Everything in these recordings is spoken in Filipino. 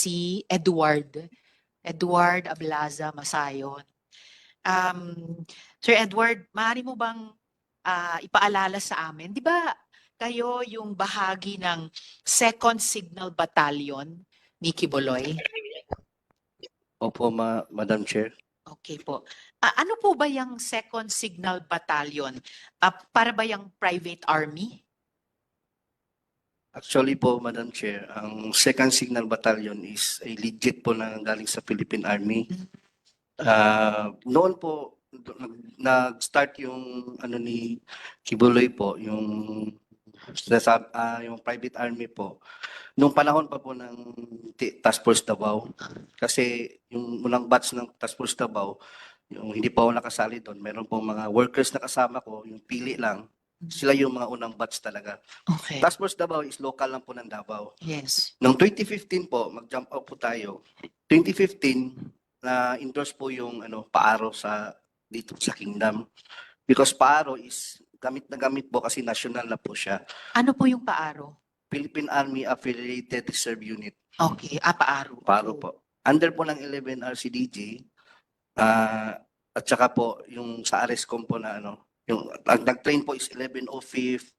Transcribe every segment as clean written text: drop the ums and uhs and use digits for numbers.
si Edward Ablaza Masayon. Sir Edward, maaari mo bang ipaalala sa amin, di ba kayo yung bahagi ng 2nd Signal Battalion ni Quiboloy? Opo, Madam Chair. Okay po. Ano po ba yung 2nd Signal Battalion? Para ba yung private army? Actually po, Madam Chair, ang 2nd Signal Battalion is a legit po na galing sa Philippine Army. Noon po, nag-start yung ano ni Quiboloy po, yung private army po. Nung panahon pa po ng Task Force Davao, kasi yung unang batch ng Task Force Davao, yung hindi pa ako nakasali doon, meron po mga workers na kasama ko, yung pili lang, sila yung mga unang batch talaga. Okay. Task Force Davao is local lang po ng Davao. Yes. Noong 2015 po, mag-jump out po tayo. 2015, na-endorse po yung paaro dito sa Kingdom. Because paaro is gamit na gamit po kasi national na po siya. Ano po yung paaro? Philippine Army Affiliated Reserve Unit. Okay, paaro. Paaro po. Under po ng 11 RCDG, at saka po yung sa ARESCOM po na yung nag-train po is 1105th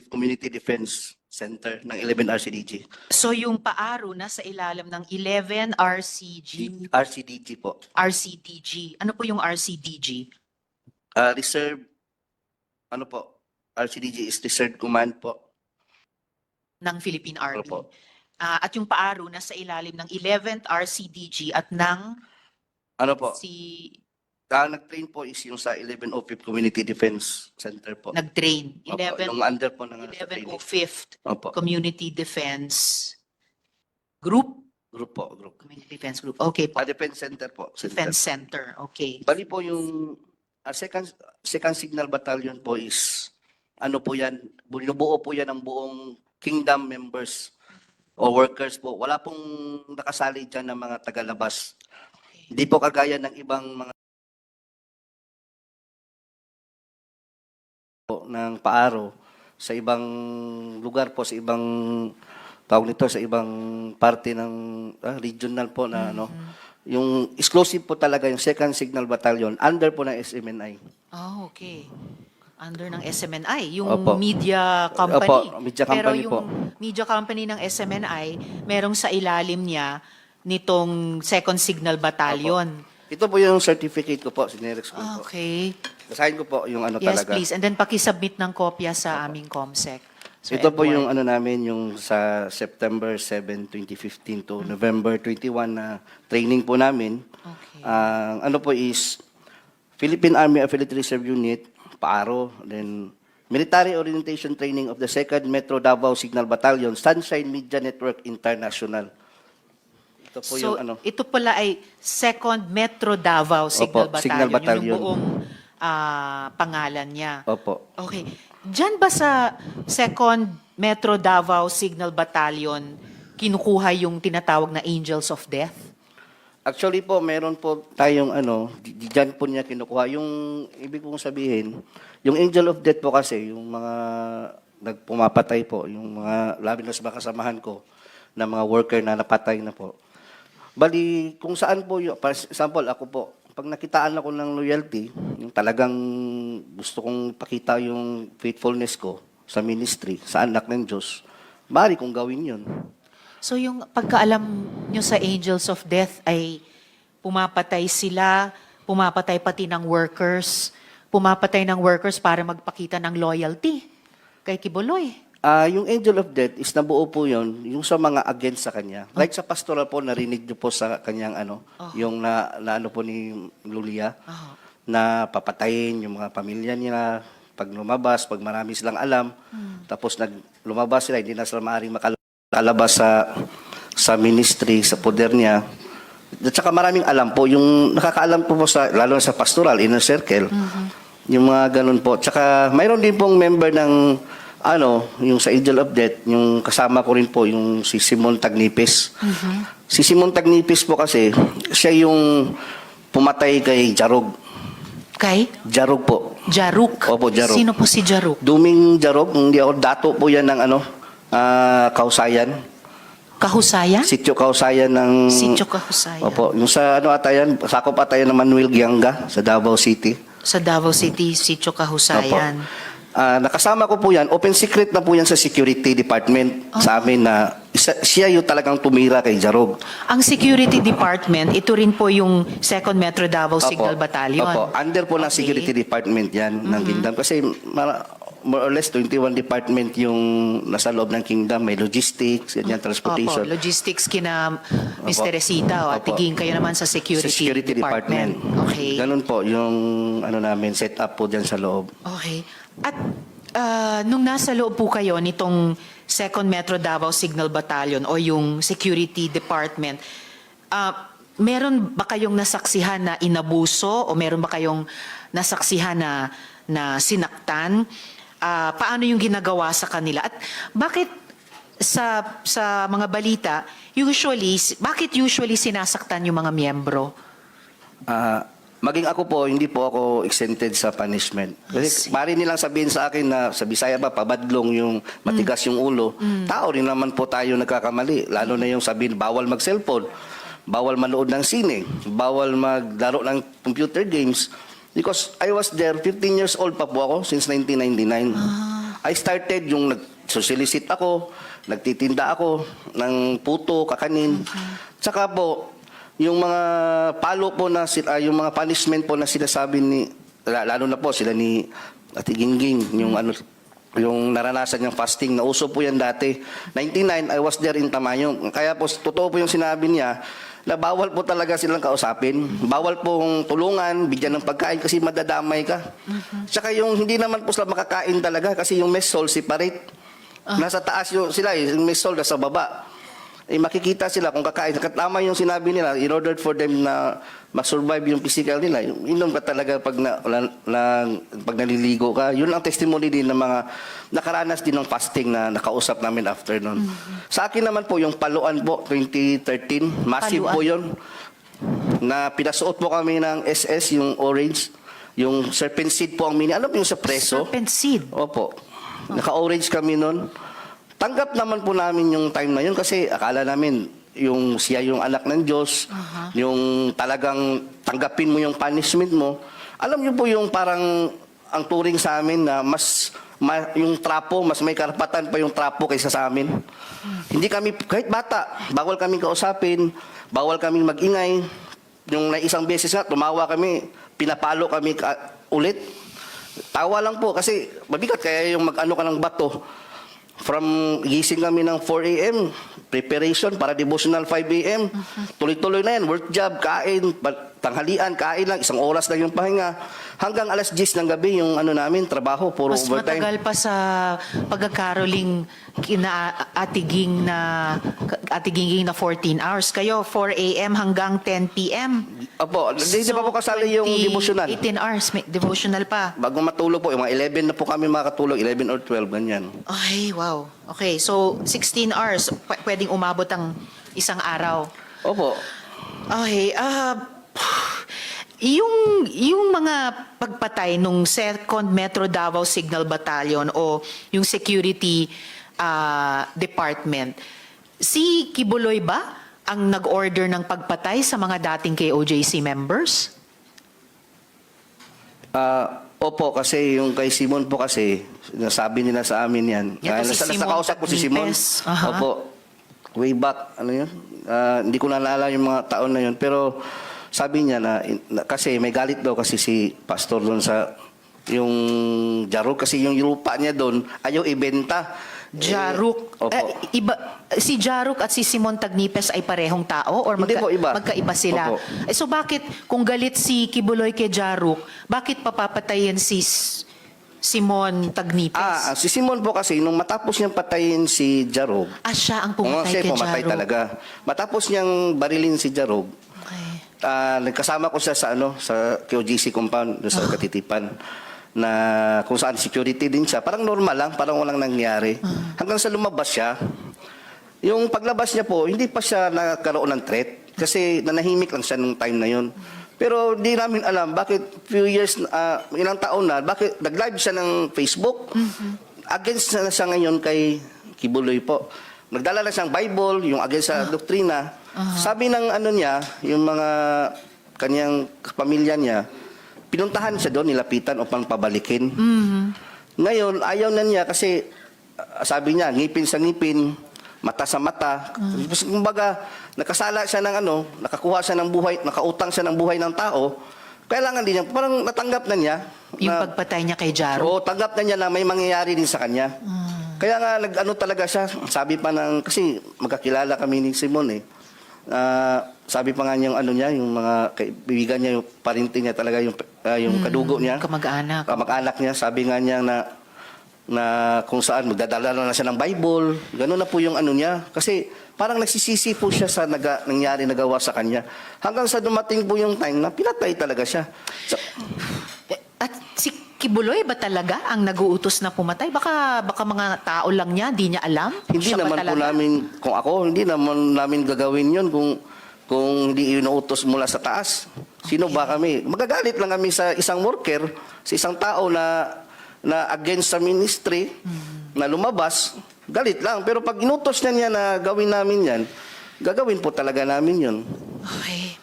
Community Defense Center ng 11 RCDG. So yung paaro na sa ilalim ng 11 RCDG po. RCDG. Ano po yung RCDG? Reserve, RCDG is Reserve Command po. Ng Philippine Army. Opo. At yung paaro na sa ilalim ng 11th RCDG at ng Nag-train po is yung sa 1105th Community Defense Center po. nag-train. Opo, yung under po ng 1105th Opo. Community Defense Group? Group po, group. Community Defense Group. Okay po. Defense Center po. Defense Center. Okay. Bali po yung second Signal Battalion po is po yan, binubuo po yan ng buong Kingdom members o workers po. Wala pong nakasali dyan ng mga tagalabas. Hindi po kagaya ng ibang mga ng paaro sa ibang lugar po, sa ibang tawag nito, sa ibang parte ng regional po na yung exclusive po talaga yung 2nd Signal Battalion under po ng SMNI. Oh, okay. Under ng SMNI, yung Opo. media company. Opo, media Pero company yung po. media company ng SMNI, merong sa ilalim niya nitong 2nd Signal Battalion. Ito po yung certificate ko po, sinerex ko po. Okay. Basahin ko po yung Yes, talaga. please. And then pakisubmit ng kopya sa aming COMSEC. Sir Ito po Edward. yung namin, yung sa September 7, 2015 to November 21 na training po namin. Okay. Ang po is Philippine Army Affiliate Reserve Unit, PAARO, then Military Orientation Training of the 2nd Metro Davao Signal Battalion, Sunshine Media Network International. Ito po So, yung ito pala ay 2nd Metro Davao Signal Opo, Signal Battalion. Yung Battalion. buong pangalan niya. Opo. Okay. Diyan ba sa 2nd Metro Davao Signal Battalion kinukuha yung tinatawag na Angels of Death? Actually po, meron po tayong diyan po niya kinukuha. Yung ibig kong sabihin, yung Angel of Death po kasi, yung mga nagpumapatay po, yung mga labi na sa mga kasamahan ko, na mga worker na napatay na po. Bali, kung saan po, for example, ako po, pag nakitaan ako ng loyalty, yung talagang gusto kong pakita yung faithfulness ko sa ministry, sa anak ng Diyos, maaari kong gawin yun. So yung pagkaalam nyo sa Angels of Death ay pumapatay sila, pumapatay pati ng workers, para magpakita ng loyalty kay Quiboloy. Yung Angel of Death is nabuo po yun, yung sa mga against sa kanya. Like sa pastoral po, narinig niyo po sa kanyang yung na po ni Lulia, na papatayin yung mga pamilya nila, pag lumabas, pag marami silang alam, tapos lumabas sila, hindi na sila maaaring makalabas sa ministry, sa poder niya. At saka maraming alam po, yung nakakaalam po sa, lalo na sa pastoral, inner circle, yung mga ganun po. Tsaka mayroon din pong member ng yung sa Angel of Death, yung kasama ko rin po, yung si Simon Tagnipis. Si Simon Tagnipis po kasi, siya yung pumatay kay Jarog. Kay? Jarog po. Jaruk. Opo, Jarog. Sino po si Jaruk? Duming Jarog, hindi ako, dato po yan ng Kausayan. Kahusayan? Sitio Kausayan ng... Sitio Kahusayan. Opo, yung sa ano ata yan, sakop ata yan ng Manuel Gianga sa Davao City. Sa Davao City, Sitio Kahusayan. Nakasama ko po yan, open secret na po yan sa security department sa amin na siya yung talagang tumira kay Jarog. Ang security department, ito rin po yung 2nd Metro Davao Signal Battalion. Opo, under po ng Okay. security department yan ng Kingdom. Kasi more or less 21 department yung nasa loob ng Kingdom. May logistics, ganyan, transportation. Opo, logistics kina Mr. Resita. O, Opo. tiging kayo naman sa security, Sa security department. Okay. Ganun po yung ano namin, set up po dyan sa loob. Okay. At nung nasa loob po kayo nitong 2nd Metro Davao Signal Battalion o yung security department, meron ba kayong nasaksihan na inabuso o meron ba kayong nasaksihan na sinaktan? Paano yung ginagawa sa kanila? At bakit sa mga balita, bakit usually sinasaktan yung mga miyembro? Maging ako po, hindi po ako exempted sa punishment. Kasi mari nilang sabihin sa akin na sa Bisaya ba, pabadlong yung matigas yung ulo. Tao rin naman po tayo nagkakamali. Lalo na yung sabihin, bawal mag-cellphone, bawal manood ng sine, bawal maglaro ng computer games. Because I was there, 15 years old pa po ako, since 1999. I started yung nag-solicit ako, nagtitinda ako ng puto, kakanin. Tsaka po, yung mga palo po na yung mga punishment po na sinasabi ni lalo na po sila ni Ate Gingging yung naranasan niyang fasting na uso po yan dati 99 I was there in Tamayong kaya po totoo po yung sinabi niya na bawal po talaga silang kausapin bawal pong tulungan bigyan ng pagkain kasi madadamay ka tsaka yung hindi naman po sila makakain talaga kasi yung mess hall separate nasa taas yung sila yung mess hall nasa baba makikita sila kung kakain. Tama yung sinabi nila, in order for them na ma-survive yung physical nila, inom ka talaga pag, pag naliligo ka. Yun ang testimony din ng mga nakaranas din ng fasting na nakausap namin after nun. Sa akin naman po, yung paluan po, 2013, massive Paluan. po yun. Na pinasuot po kami ng SS, yung orange, yung serpent seed po ang mini. Ano po yung sa preso? Serpent seed. Opo. Naka-orange kami nun. Tanggap naman po namin yung time na yun kasi akala namin yung siya yung anak ng Diyos, yung talagang tanggapin mo yung punishment mo. Alam niyo po yung parang ang turing sa amin na yung trapo, mas may karapatan pa yung trapo kaysa sa amin. Hindi kami, kahit bata, bawal kami kausapin, bawal kami magingay. Yung na isang beses nga, tumawa kami, pinapalo kami ulit. Tawa lang po kasi mabigat kaya yung mag-ano ka ng bato. From gising kami ng 4 a.m., preparation para devotional 5 a.m. Tuloy-tuloy na yan, work job, kain, tanghalian, kain lang, 1 oras lang yung pahinga. Hanggang alas 10 ng gabi yung ano namin, trabaho, puro Mas overtime. matagal pa sa pagkakaroling kina atiging na 14 hours. Kayo, 4 a.m. hanggang 10 p.m. Opo, hindi pa po kasali yung devotional. 18 hours, may devotional pa. Bago matulog po, yung mga 11 na po kami makatulog, 11 or 12, ganyan. Ay, wow. Okay, so 16 hours, pwedeng umabot ang isang araw. Opo. Okay, yung mga pagpatay nung 2nd Metro Davao Signal Battalion o yung security department, si Kibuloy ba ang nag-order ng pagpatay sa mga dating KOJC members? Opo, kasi yung kay Simon po kasi, nasabi nila sa amin yan. Yan, si Simon Nakausap ko si Simon. Tagnipes. Aha. Opo. Way back, ano yun? Hindi ko naalala yung mga taon na yun. Pero sabi niya na kasi may galit daw kasi si pastor doon sa yung Jarog. Kasi yung lupa niya doon, ayaw ibenta. Jaruk. Opo. Si Jaruk at si Simon Tagnipes ay parehong tao or Hindi po, iba. magkaiba sila? Opo. So bakit kung galit si Kibuloy kay Jaruk, bakit papapatayin si Simon Tagnipes? Si Simon po kasi, nung matapos niyang patayin si Jarog, Siya ang pumatay siya kay pumatay Jaruk. talaga. Matapos niyang barilin si Jarog, Okay. nagkasama ko siya sa KOGC compound doon sa Katitipan na kung saan security din siya. Parang normal lang, parang walang nangyari. Hanggang sa lumabas siya. Yung paglabas niya po, hindi pa siya nagkaroon ng threat kasi nanahimik lang siya nung time na yun. Pero di namin alam bakit few years, ilang taon na, bakit nag-live siya ng Facebook. Against na siya ngayon kay Kibuloy po. nagdala na siyang Bible, yung against sa doktrina. Sabi ng ano niya, yung mga kanyang pamilya niya, pinuntahan siya doon, nilapitan upang pabalikin. Ngayon, ayaw na niya kasi sabi niya, ngipin sa ngipin, mata sa mata. Kumbaga, nakasala siya ng ano, nakakuha siya ng buhay, nakautang siya ng buhay ng tao, kailangan din niya, parang natanggap na niya. Yung pagpatay niya kay Jaro? Oo, tanggap na niya na may mangyayari din sa kanya. Kaya nga, nag-ano talaga siya, sabi pa ng, kasi magkakilala kami ni Simon eh. Sabi pa nga niyang ano niya, yung mga kaibigan niya, yung parinti niya talaga, yung kadugo niya. Kamag-anak. Kamag-anak niya, sabi nga niya na kung saan magdadala na siya ng Bible. Gano'n na po yung ano niya. Kasi parang nagsisisi po siya sa nangyari, nagawa sa kanya. Hanggang sa dumating po yung time na pinatay talaga siya. So, At si Kibuloy ba talaga ang nag-uutos na pumatay? Baka mga tao lang niya, di niya alam? hindi Siya ba naman po talaga? namin, kung ako, hindi naman namin gagawin yun kung hindi inuutos mula sa taas. Sino ba kami? Magagalit lang kami sa isang worker, sa isang tao na against sa ministry, na lumabas, galit lang. Pero pag inutos na niya na gawin namin yan, gagawin po talaga namin yun. Okay.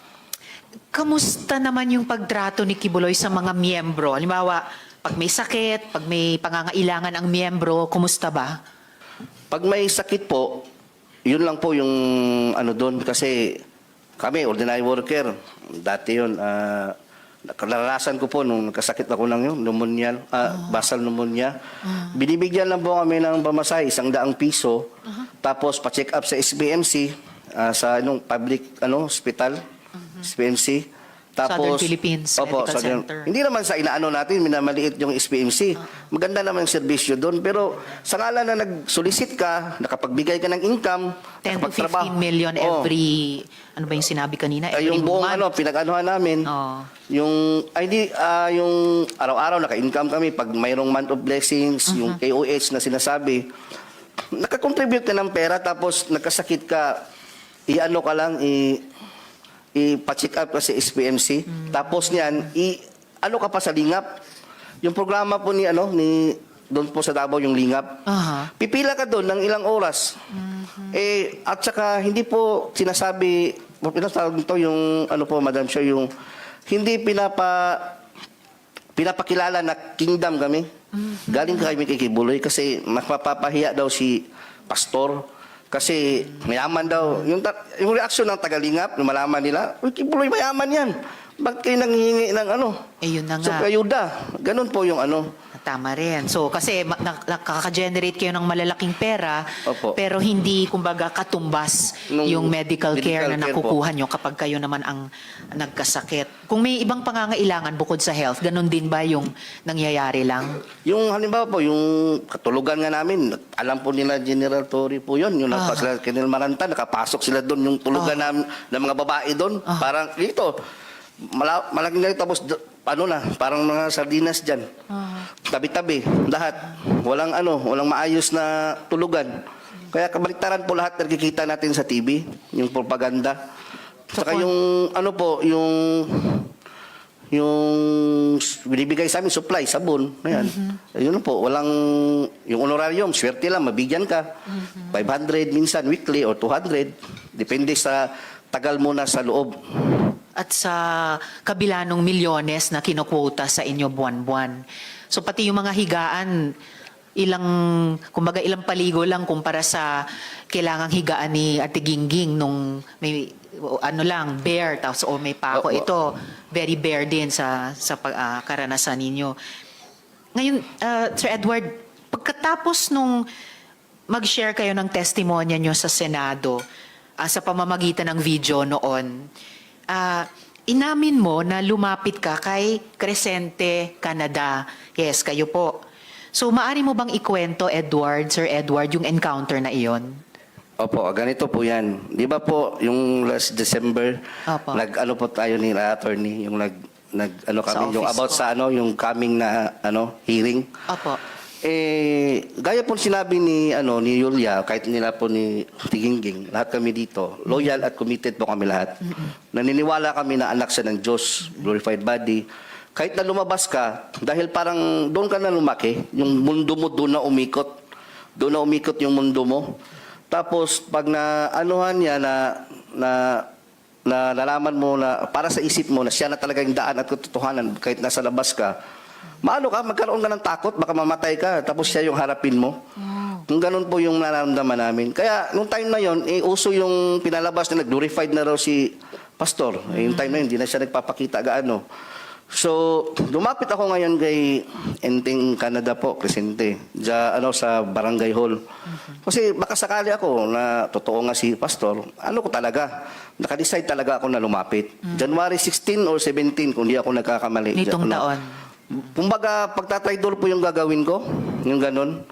Kamusta naman yung pagtrato ni Kibuloy sa mga miyembro? Halimbawa, pag may sakit, pag may pangangailangan ang miyembro, kumusta ba? Pag may sakit po, yun lang po yung ano doon. Kasi kami, ordinary worker, dati yun, nakalalasan ko po nung nagkasakit ako ng yun, pneumonia, basal pneumonia. Binibigyan lang po kami ng pamasahe, 100 piso. Tapos pa-check up sa SBMC, sa public hospital, SBMC. Southern Philippines Medical Center. Hindi naman sa inaano natin, minamaliit yung SPMC. Maganda naman yung serbisyo doon. Pero sa ngalan na nag-solicit ka, nakapagbigay ka ng income, 10 to 15 nakapagtrabaho. million every, ano ba yung sinabi kanina? Every Yung buong month. pinag-anuhan namin. Oh. Yung araw-araw naka-income kami pag mayroong month of blessings, yung KOH na sinasabi. Nakakontribute ka ng pera tapos nagkasakit ka, i-ano ka lang, ipa-check up ka sa SPMC. Tapos niyan, ano ka pa sa Lingap. Yung programa po ni doon po sa Davao yung Lingap. Aha. Pipila ka doon ng ilang oras. At saka hindi po sinasabi, pinatawag nito yung Madam Chair, yung hindi pinapakilala na kingdom kami. Galing kami kay Kibuloy kasi mapapahiya daw si pastor. Kasi mayaman daw. Yung reaksyon ng tagalingap, nung malaman nila, uy, Kibuloy, mayaman yan. Bakit kayo nanghihingi ng Yun na So, nga. ayuda. Ganun po yung Tama rin. So, kasi nakaka-generate kayo ng malalaking pera, Opo. pero hindi, kumbaga, katumbas Nung yung medical care na medical care nakukuha nyo kapag kayo naman ang nagkasakit. Kung may ibang pangangailangan bukod sa health, ganun din ba yung nangyayari lang? Yung halimbawa po, yung katulugan nga namin, alam po nila General Torre po yun. Yung sila Kenel Maranta, nakapasok sila doon, yung tulugan namin, ng mga babae doon. Parang dito, malaking ganito, tapos parang mga sardinas dyan. Tabi-tabi, lahat. Walang maayos na tulugan. Kaya kabaliktaran po lahat nakikita natin sa TV, yung propaganda. Saka yung binibigay sa amin supply, sabon. Ayan. Yun po, yung honorarium, swerte lang, mabigyan ka. 500 minsan weekly or 200. Depende sa tagal mo na sa loob. At sa kabila ng milyones na kinukwota sa inyo buwan-buwan. So pati yung mga higaan, ilang paligo lang kumpara sa kailangang higaan ni Ate Gingging nung may bare tapos may pako. Opo. Ito very bare din sa karanasan ninyo. Ngayon, Sir Edward, pagkatapos nung mag-share kayo ng testimonya nyo sa Senado sa pamamagitan ng video noon, inamin mo na lumapit ka kay Crescente Canada. Yes, kayo po. So, maari mo bang ikwento, Sir Edward, yung encounter na iyon? Opo, ganito po yan. Di ba po, yung last December, Opo. nag-ano po tayo ni attorney, yung kami, yung office about ko. sa yung coming na hearing. Opo. Gaya po sinabi ni Yulia, kahit nila po ni Tiginging, lahat kami dito, loyal at committed po kami lahat. Naniniwala kami na anak siya ng Diyos, glorified body. Kahit na lumabas ka, dahil parang doon ka na lumaki, yung mundo mo doon na umikot. Doon na umikot yung mundo mo. Tapos pag naanuhan niya na nalaman mo na para sa isip mo na siya na talaga yung daan at katotohanan kahit nasa labas ka, magkaroon ka ng takot, baka mamatay ka, tapos siya yung harapin mo. Kung ganun po yung nararamdaman namin. Kaya, nung time na yon, uso yung pinalabas na glorified na raw si pastor. Yung time na yun, hindi na siya nagpapakita gaano. So, lumapit ako ngayon kay Enteng Canada po, Crescente, sa Barangay Hall. Kasi baka sakali ako na totoo nga si pastor, ko talaga, naka-decide talaga ako na lumapit. January 16 or 17, kung di ako nagkakamali. Nitong taon. Kumbaga, pagtatraidor po yung gagawin ko, yung ganun.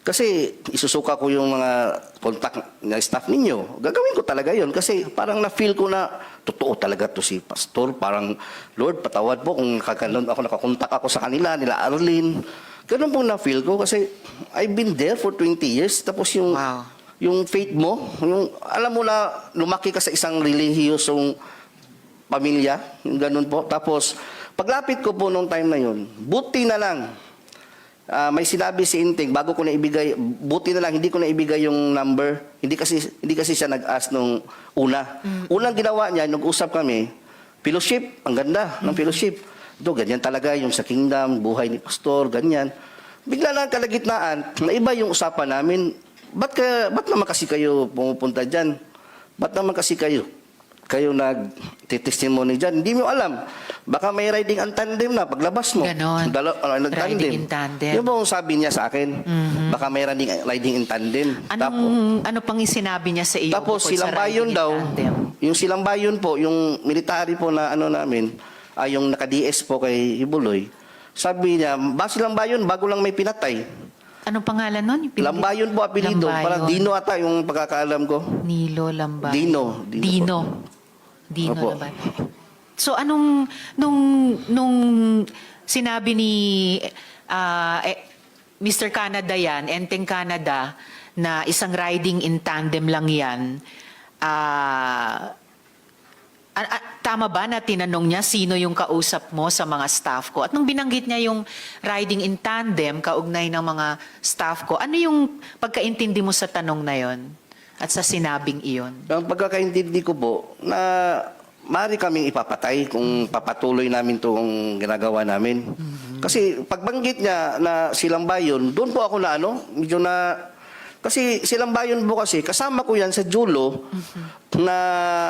Kasi isusuka ko yung mga contact na staff ninyo. Gagawin ko talaga yon kasi parang na-feel ko na totoo talaga to si pastor. Parang, Lord, patawad po kung nakakontak ako sa kanila, nila Arlene. Ganun po na-feel ko kasi I've been there for 20 years. Tapos yung, Wow. yung faith mo, alam mo na lumaki ka sa isang relihiyosong pamilya, yung ganun po. Tapos, paglapit ko po nung time na yun, buti na lang, may sinabi si Inteng, bago ko na ibigay, buti na lang, hindi ko na ibigay yung number. Hindi kasi siya nag-ask nung una. Unang ginawa niya, nag-usap kami, fellowship, ang ganda ng fellowship. Ito, ganyan talaga yung sa kingdom, buhay ni pastor, ganyan. Bigla lang kalagitnaan, naiba yung usapan namin. Ba't naman kasi kayo pumupunta dyan? Ba't naman kasi kayo nag-testimony dyan? Hindi mo alam. Baka may riding in tandem na paglabas mo. Ganon. Riding in tandem. Yung bang sabi niya sa akin, baka may riding in tandem. Ano pang sinabi niya sa iyo? Tapos bukod sa silang bayon riding in daw, tandem? yung silang bayon po, yung military po na namin, yung naka-DS po kay Ibuloy, sabi niya, silang bayon, bago lang may pinatay. Anong pangalan nun? Lambayon po apelido. Lambayon. Parang Dino ata yung pagkakaalam ko. Nilo Lambayon. Dino Lambayon. Opo. So nung sinabi ni Mr. Canada yan, Enteng Canada, na isang riding in tandem lang yan, tama ba na tinanong niya sino yung kausap mo sa mga staff ko? At nung binanggit niya yung riding in tandem, kaugnay ng mga staff ko, ano yung pagkaintindi mo sa tanong na yon at sa sinabing iyon? Ang pagkakaintindi ko po, na maaari kaming ipapatay kung papatuloy namin itong ginagawa namin. Kasi pagbanggit niya na silang bayon, doon po ako medyo na... Kasi silang bayon po kasi, kasama ko yan sa Julo, na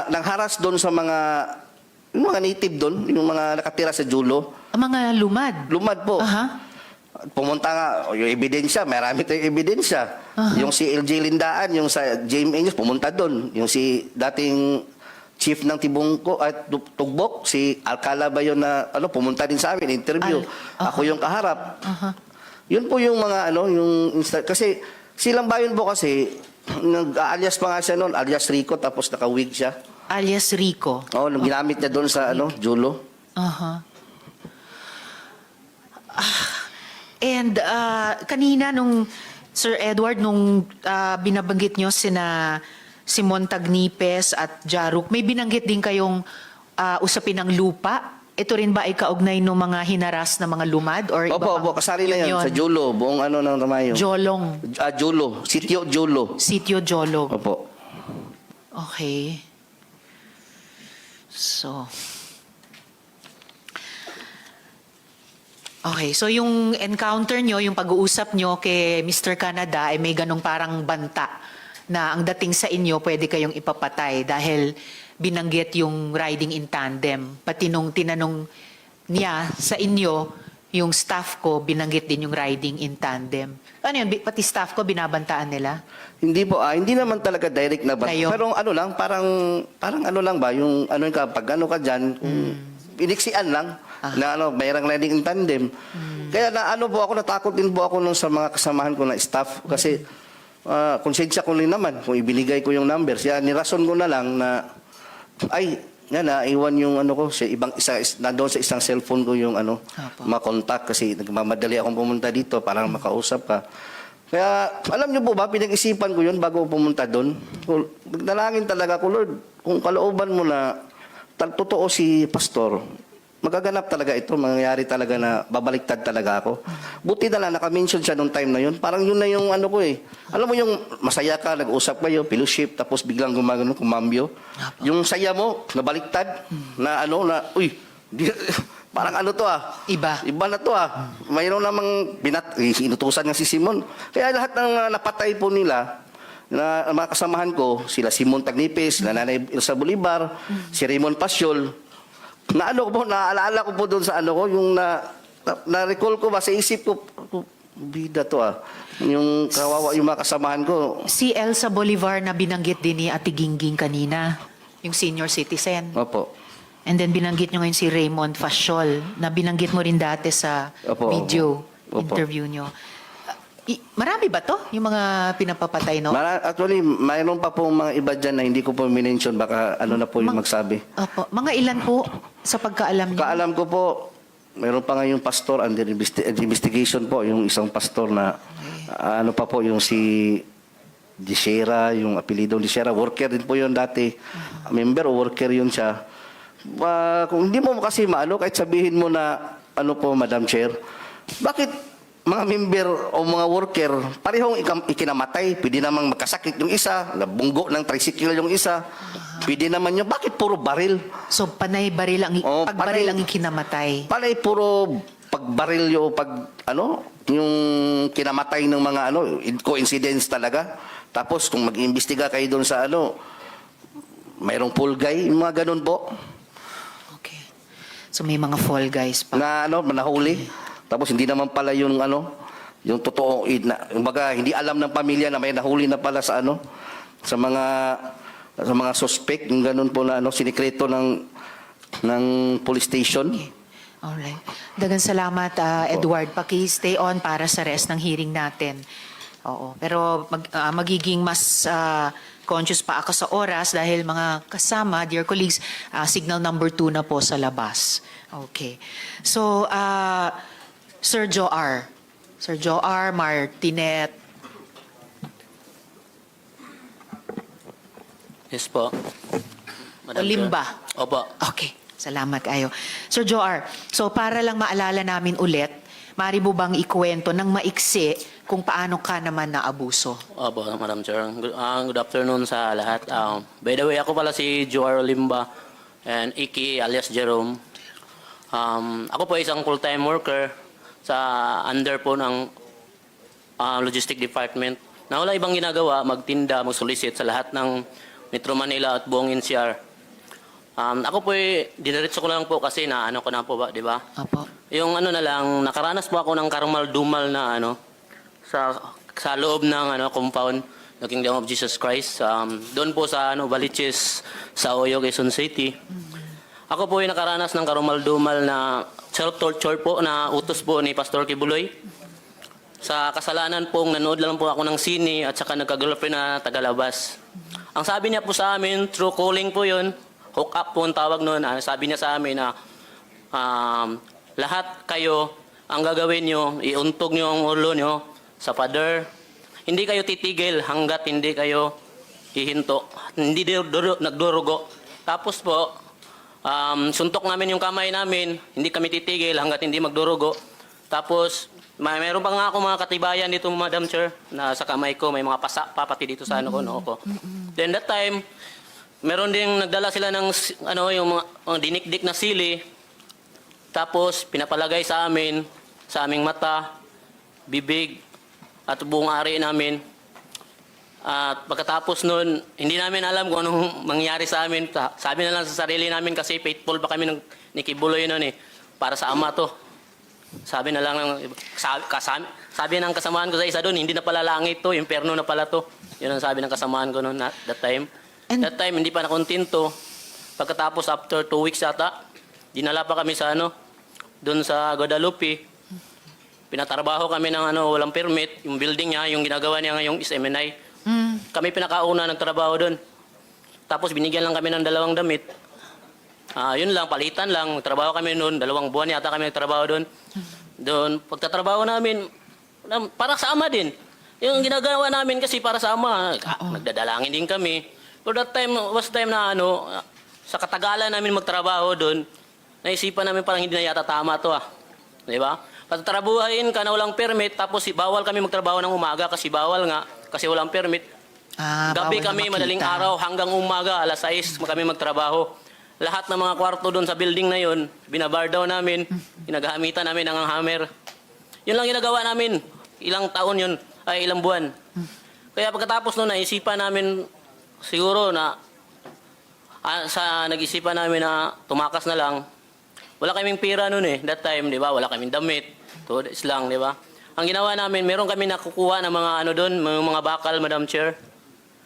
nangharas doon sa yung mga native doon, yung mga nakatira sa Julo. Ang mga lumad? Lumad po. Aha. Pumunta nga, yung ebidensya, marami tayong ebidensya. Yung si LJ Lindaan, yung sa JMA News, pumunta doon. Yung si dating chief ng Tibungko at Tugbok, si Alcala ba yun na pumunta din sa amin, interview. Ako yung kaharap. Yun po yung mga kasi silang bayon po kasi, nag-alias pa nga siya noon, alias Rico, tapos naka-wig siya. Alias Rico. Oo, nung ginamit niya doon sa Julo. And kanina nung Sir Edward, nung binabanggit nyo si Montagnipes at Jaruk, may binanggit din kayong usapin ng lupa. Ito rin ba ay kaugnay ng mga hinaras na mga lumad? Or Opo, kasali na yan sa Julo, buong ng Ramayo. Jolong. Julo, Sitio Julo. Sitio Jolong. Opo. Okay. So yung encounter nyo, yung pag-uusap nyo kay Mr. Canada ay may ganong parang banta na ang dating sa inyo pwede kayong ipapatay dahil binanggit yung riding in tandem. Pati nung tinanong niya sa inyo, yung staff ko, binanggit din yung riding in tandem. Ano yun? Pati staff ko, binabantaan nila? Hindi po, hindi naman talaga direct na banta. Kayo? Pero parang lang ba, yung pag ka dyan, iniksian lang, na mayroong riding in tandem. Kaya natakot din po ako nung sa mga kasamahan ko na staff, kasi konsensya ko rin naman, kung ibinigay ko yung numbers, nirason ko na lang na, naiwan yung ko, nandoon sa isang cellphone ko yung makontak kasi nagmamadali akong pumunta dito para makausap ka. Kaya, alam niyo po ba, pinag-isipan ko yun bago pumunta doon. Nagdalangin talaga ko, Lord, kung kalooban mo na totoo si pastor, magaganap talaga ito, mangyayari talaga na babaliktad talaga ako. Buti na lang, naka-mention siya nung time na yun. Parang yun na yung ano ko eh. Alam mo yung masaya ka, nag-usap kayo, fellowship, tapos biglang gumagano, kumambyo. Yung saya mo, nabaliktad, na ano, na, uy, parang ano to ah. Iba. Iba na to ah. Mayroon namang inutusan nga si Simon. Kaya lahat ng napatay po nila, na mga kasamahan ko, sila Simon Tagnipis, Nanay Elsa Bolivar, si Raymond Pasyol, na ano ko po, naaalala ko po doon sa ano ko, yung na-recall ko ba sa isip ko, bida to ah. Yung kawawa, yung mga kasamahan ko. Si Elsa Bolivar na binanggit din ni Ate Gingging kanina, yung senior citizen. Opo. And then binanggit nyo ngayon si Raymond Fasiol, na binanggit mo rin dati sa Opo, video opo. interview nyo. Marami ba to? Yung mga pinapapatay, no? Actually, mayroon pa po mga iba dyan na hindi ko po minention, baka ano na po yung magsabi. Opo. Mga ilan po sa pagkaalam nyo? Kaalam ko po, mayroon pa nga yung pastor under investigation po, yung isang pastor na ano pa po, yung si Disera, yung apelido Disera, worker din po yun dati. Member o worker yun siya. Kung hindi mo kasi maano, kahit sabihin mo na, ano po, Madam Chair, bakit mga member o mga worker, parehong ikinamatay, pwede namang magkasakit yung isa, nabunggo ng tricycle yung isa, pwede naman yun, bakit puro baril? So, panay baril ang, pagbaril ang ikinamatay. Panay puro pagbaril yung yung kinamatay ng mga coincidence talaga. Tapos kung mag-iimbestiga kayo doon sa mayroong pool guy, yung mga ganun po. Okay. So, may mga fall guys pa. Na nahuli. Tapos hindi naman pala yung yung totoo, kumbaga hindi alam ng pamilya na may nahuli na pala sa sa mga suspect, yung ganun po na sinikreto ng police station. Alright. Dagang salamat, Edward. Paki-stay on para sa rest ng hearing natin. Oo. Pero magiging mas conscious pa ako sa oras dahil mga kasama, dear colleagues, signal number 2 na po sa labas. Okay. So, Sir Joar. Sir Joar Martinet. Yes po. Madam Olimba. Chair. Opo. Okay. Salamat kayo. Sir Joar, so para lang maalala namin ulit, maaari mo bang ikwento ng maiksi kung paano ka naman naabuso? Opo, Madam Chair. Good afternoon sa lahat. By the way, ako pala si Joar Olimba and Iki alias Jerome. Ako po isang full-time worker sa under po ng logistic department na wala ibang ginagawa, magtinda, mag-solicit sa lahat ng Metro Manila at buong NCR. Ako po diniretso ko lang po kasi na ko na po ba, di ba? Apo. Yung na lang, nakaranas po ako ng karumal-dumal na sa loob ng compound ng Kingdom of Jesus Christ. Doon po sa Baliches, sa Oyo, Quezon City. Ako po nakaranas ng karumal-dumal na self-torture po na utos po ni Pastor Kibuloy. Sa kasalanan pong nanood lang po ako ng sine at saka nagka-girlfriend na tagalabas. Ang sabi niya po sa amin, true calling po yun, hook up po ang tawag noon. Sabi niya sa amin na lahat kayo, ang gagawin nyo, iuntog nyo ang ulo nyo sa pader. Hindi kayo titigil hanggat hindi kayo hihinto. Hindi nagdurugo. Tapos po, suntok namin yung kamay namin, hindi kami titigil hanggat hindi magdurugo. Tapos, mayroon pa nga ako mga katibayan dito, Madam Chair, na sa kamay ko, may mga pasa pa pati dito sa noo ko. Then that time, meron ding nagdala sila ng yung mga dinikdik na sili. Tapos, pinapalagay sa aming mata, bibig, at buong ari namin. At pagkatapos nun, hindi namin alam kung anong mangyari sa amin. Sabi na lang sa sarili namin kasi faithful pa kami ni Kibuloy nun para sa ama to. Sabi na lang, sabi ng kasamaan ko sa isa doon, hindi na pala langit to, imperno na pala to. Yun ang sabi ng kasamaan ko noon that time. That time, hindi pa nakontinto. Pagkatapos, after 2 weeks yata, dinala pa kami sa doon sa Guadalupe. Pinatrabaho kami ng walang permit. Yung building niya, yung ginagawa niya ngayong is MNI. Kami pinakauna nagtrabaho doon. Tapos binigyan lang kami ng 2 damit. Yun lang, palitan lang. Trabaho kami noon, 2 buwan yata kami nagtrabaho doon. Doon, pagtatrabaho namin, para sa ama din. Yung ginagawa namin kasi para sa ama, nagdadalangin din kami. But that time, was time na sa katagalan namin magtrabaho doon, naisipan namin parang hindi na yata tama to Di ba? Patatrabuhain ka na walang permit, tapos bawal kami magtrabaho ng umaga kasi bawal nga, kasi walang permit. Gabi Bawal na kami, makita. madaling araw, hanggang umaga, alas 6 kami magtrabaho. Lahat ng mga kwarto doon sa building na yun, binabar daw namin, ginagamitan namin ng hammer. Yun lang ginagawa namin. Ilang taon yun, ay ilang buwan. Kaya pagkatapos noon, naisipan namin siguro na nag-isipan namin na tumakas na lang. Wala kaming pira noon that time, di ba? Wala kaming damit. Tudes lang, di ba? Ang ginawa namin, meron kami nakukuha ng mga doon, mga bakal, Madam Chair.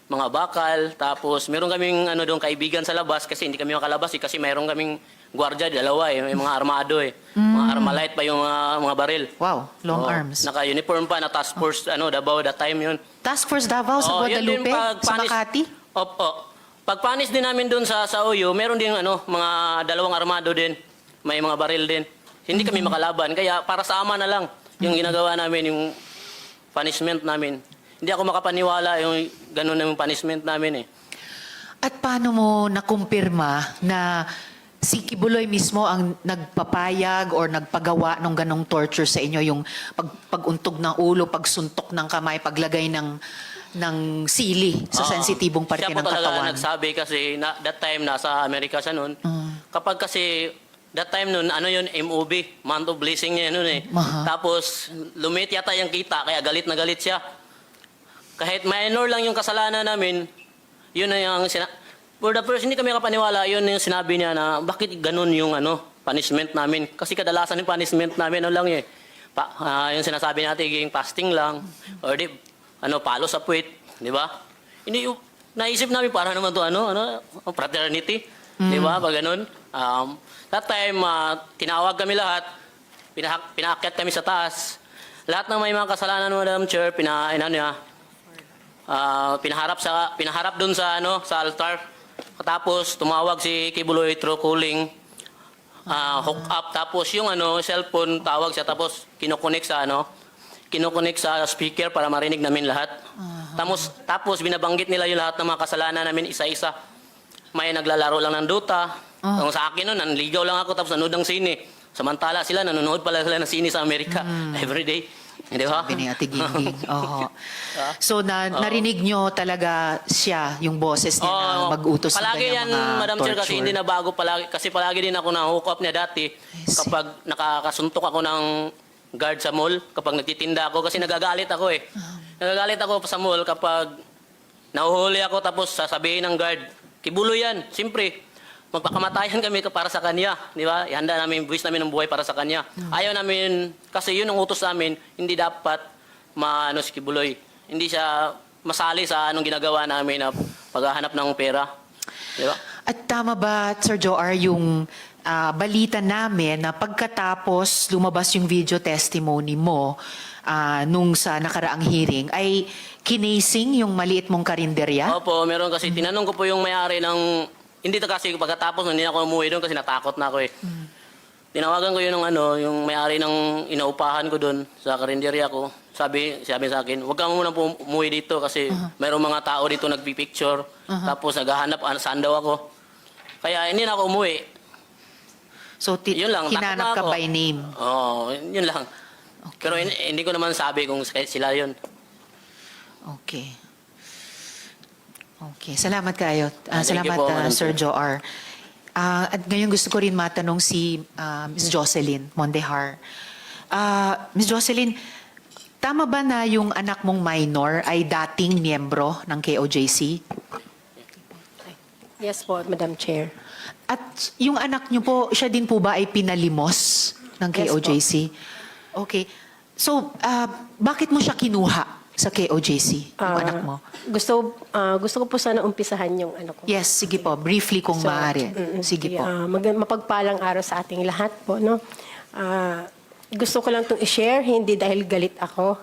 Mga bakal, tapos meron kaming doon kaibigan sa labas kasi hindi kami makalabas kasi meron kaming gwardiya, dalawa may mga armado Mga Armalite pa yung mga baril. Wow, long Oo, arms. Naka-uniform pa na task force, Davao that time yun. Task Force Davao sa Yun din, Guadalupe, sa Makati? Opo. Pag-panis din namin doon sa OYO, meron din mga dalawang armado din. May mga baril din. Hindi kami makalaban. Kaya para sa ama na lang yung ginagawa namin, yung punishment namin. Hindi ako makapaniwala yung ganun na yung punishment namin At paano mo nakumpirma na si Kibuloy mismo ang nagpapayag or nagpagawa ng ganong torture sa inyo, yung paguntog ng ulo, pagsuntok ng kamay, paglagay ng sili sa sensitibong parte ng Siya po talaga katawan? nagsabi kasi that time nasa Amerika siya noon. Kapag kasi that time noon, yun, MOB, month of blessing niya noon Tapos lumit yata yung kita, kaya galit na galit siya. Kahit minor lang yung kasalanan namin, yun na yung for the first, hindi kami kapaniwala, yun yung sinabi niya na bakit ganun yung punishment namin. Kasi kadalasan yung punishment namin, yung sinasabi natin, yung fasting lang, or palo sa puwit, di ba? Hindi, naisip namin, para naman to fraternity, di ba? Pag ganun. That time, tinawag kami lahat, pinaakyat kami sa taas. Lahat ng may mga kasalanan, Madam Chair, pinaharap doon sa altar. Tapos tumawag si Kibuloy through calling, hook up, tapos yung cellphone tawag siya, tapos kinokonek sa speaker para marinig namin lahat. Tapos binabanggit nila yung lahat ng mga kasalanan namin isa-isa. May naglalaro lang ng Dota. Kung sa akin noon, nanligaw lang ako tapos nanood ng sine. Samantala sila, nanonood pala sila ng sine sa Amerika everyday. Di ba? Sabi ni Ate Gingging. So, narinig nyo talaga siya, yung boses niya na mag-utos ng palagi ganyang yan, mga Madam Chair, kasi torture. hindi na bago palagi. Kasi palagi din ako na-hook up niya dati see. kapag nakakasuntok ako ng guard sa mall, kapag nagtitinda ako, kasi nagagalit ako Nagagalit ako sa mall kapag nahuhuli ako tapos sasabihin ng guard, Kibuloy yan, siyempre. Magpakamatayan kami para sa kanya, di ba? Ihanda namin, buwis namin ng buhay para sa kanya. Ayaw namin, kasi yun ang utos namin, hindi dapat si Kibuloy. Hindi siya masali sa anong ginagawa namin na paghahanap ng pera. Di ba? At tama ba, Sir Joar, yung balita namin na pagkatapos lumabas yung video testimony mo nung sa nakaraang hearing, ay kinasing yung maliit mong karinderya? Opo, meron kasi. Tinanong ko po yung may-ari ng... Hindi kasi pagkatapos hindi na ako umuwi doon kasi natakot na ako Tinawagan ko yun yung may-ari ng inaupahan ko doon sa karinderya ko. Sabi sa akin, huwag ka muna umuwi dito kasi mayroong mga tao dito nagpipicture. Tapos naghahanap saan daw ako. Kaya hindi na ako umuwi. So, Yun lang, hinanap takot na ka ako. by name? Oo, yun lang. Pero hindi ko naman sabi kung sila yun. Okay. Okay, salamat kayo. Thank Salamat, you po, Madam Sir Chair. Joar. At ngayon gusto ko rin matanong si Ms. Jocelyn Mondehar. Ms. Jocelyn, tama ba na yung anak mong minor ay dating miyembro ng KOJC? Yes po, Madam Chair. At yung anak niyo po, siya din po ba ay pinalimos ng Yes po. KOJC? Okay. So, bakit mo siya kinuha sa KOJC, yung anak mo? Gusto ko po sana umpisahan yung ano ko. Yes, sige po. Briefly kung maaari. Sige po. Mapagpalang araw sa ating lahat po, no? Gusto ko lang itong i-share, hindi dahil galit ako.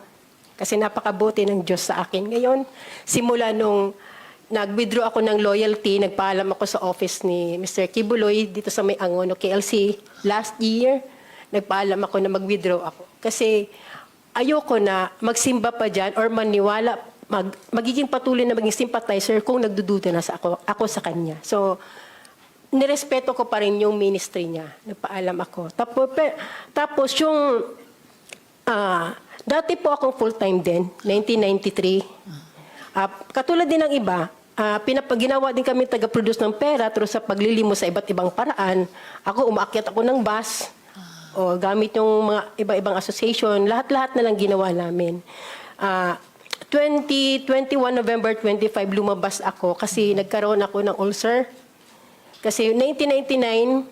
Kasi napakabuti ng Diyos sa akin. Ngayon, simula nung nag-withdraw ako ng loyalty, nagpaalam ako sa office ni Mr. Kibuloy dito sa May Angono, KLC. Last year, nagpaalam ako na mag-withdraw ako. Kasi ayoko na magsimba pa dyan or maniwala, magiging patuloy na maging sympathizer kung nagdududa na ako sa kanya. So, nirespeto ko pa rin yung ministry niya. Nagpaalam ako. Tapos yung, dati po akong full-time din, 1993. Katulad din ng iba, ginawa din kami taga-produce ng pera through sa paglilimo sa iba't ibang paraan. Ako, umaakyat ako ng bus, o gamit yung mga iba-ibang association, lahat-lahat na lang ginawa namin. 21 November 25, lumabas ako kasi nagkaroon ako ng ulcer. Kasi 1999,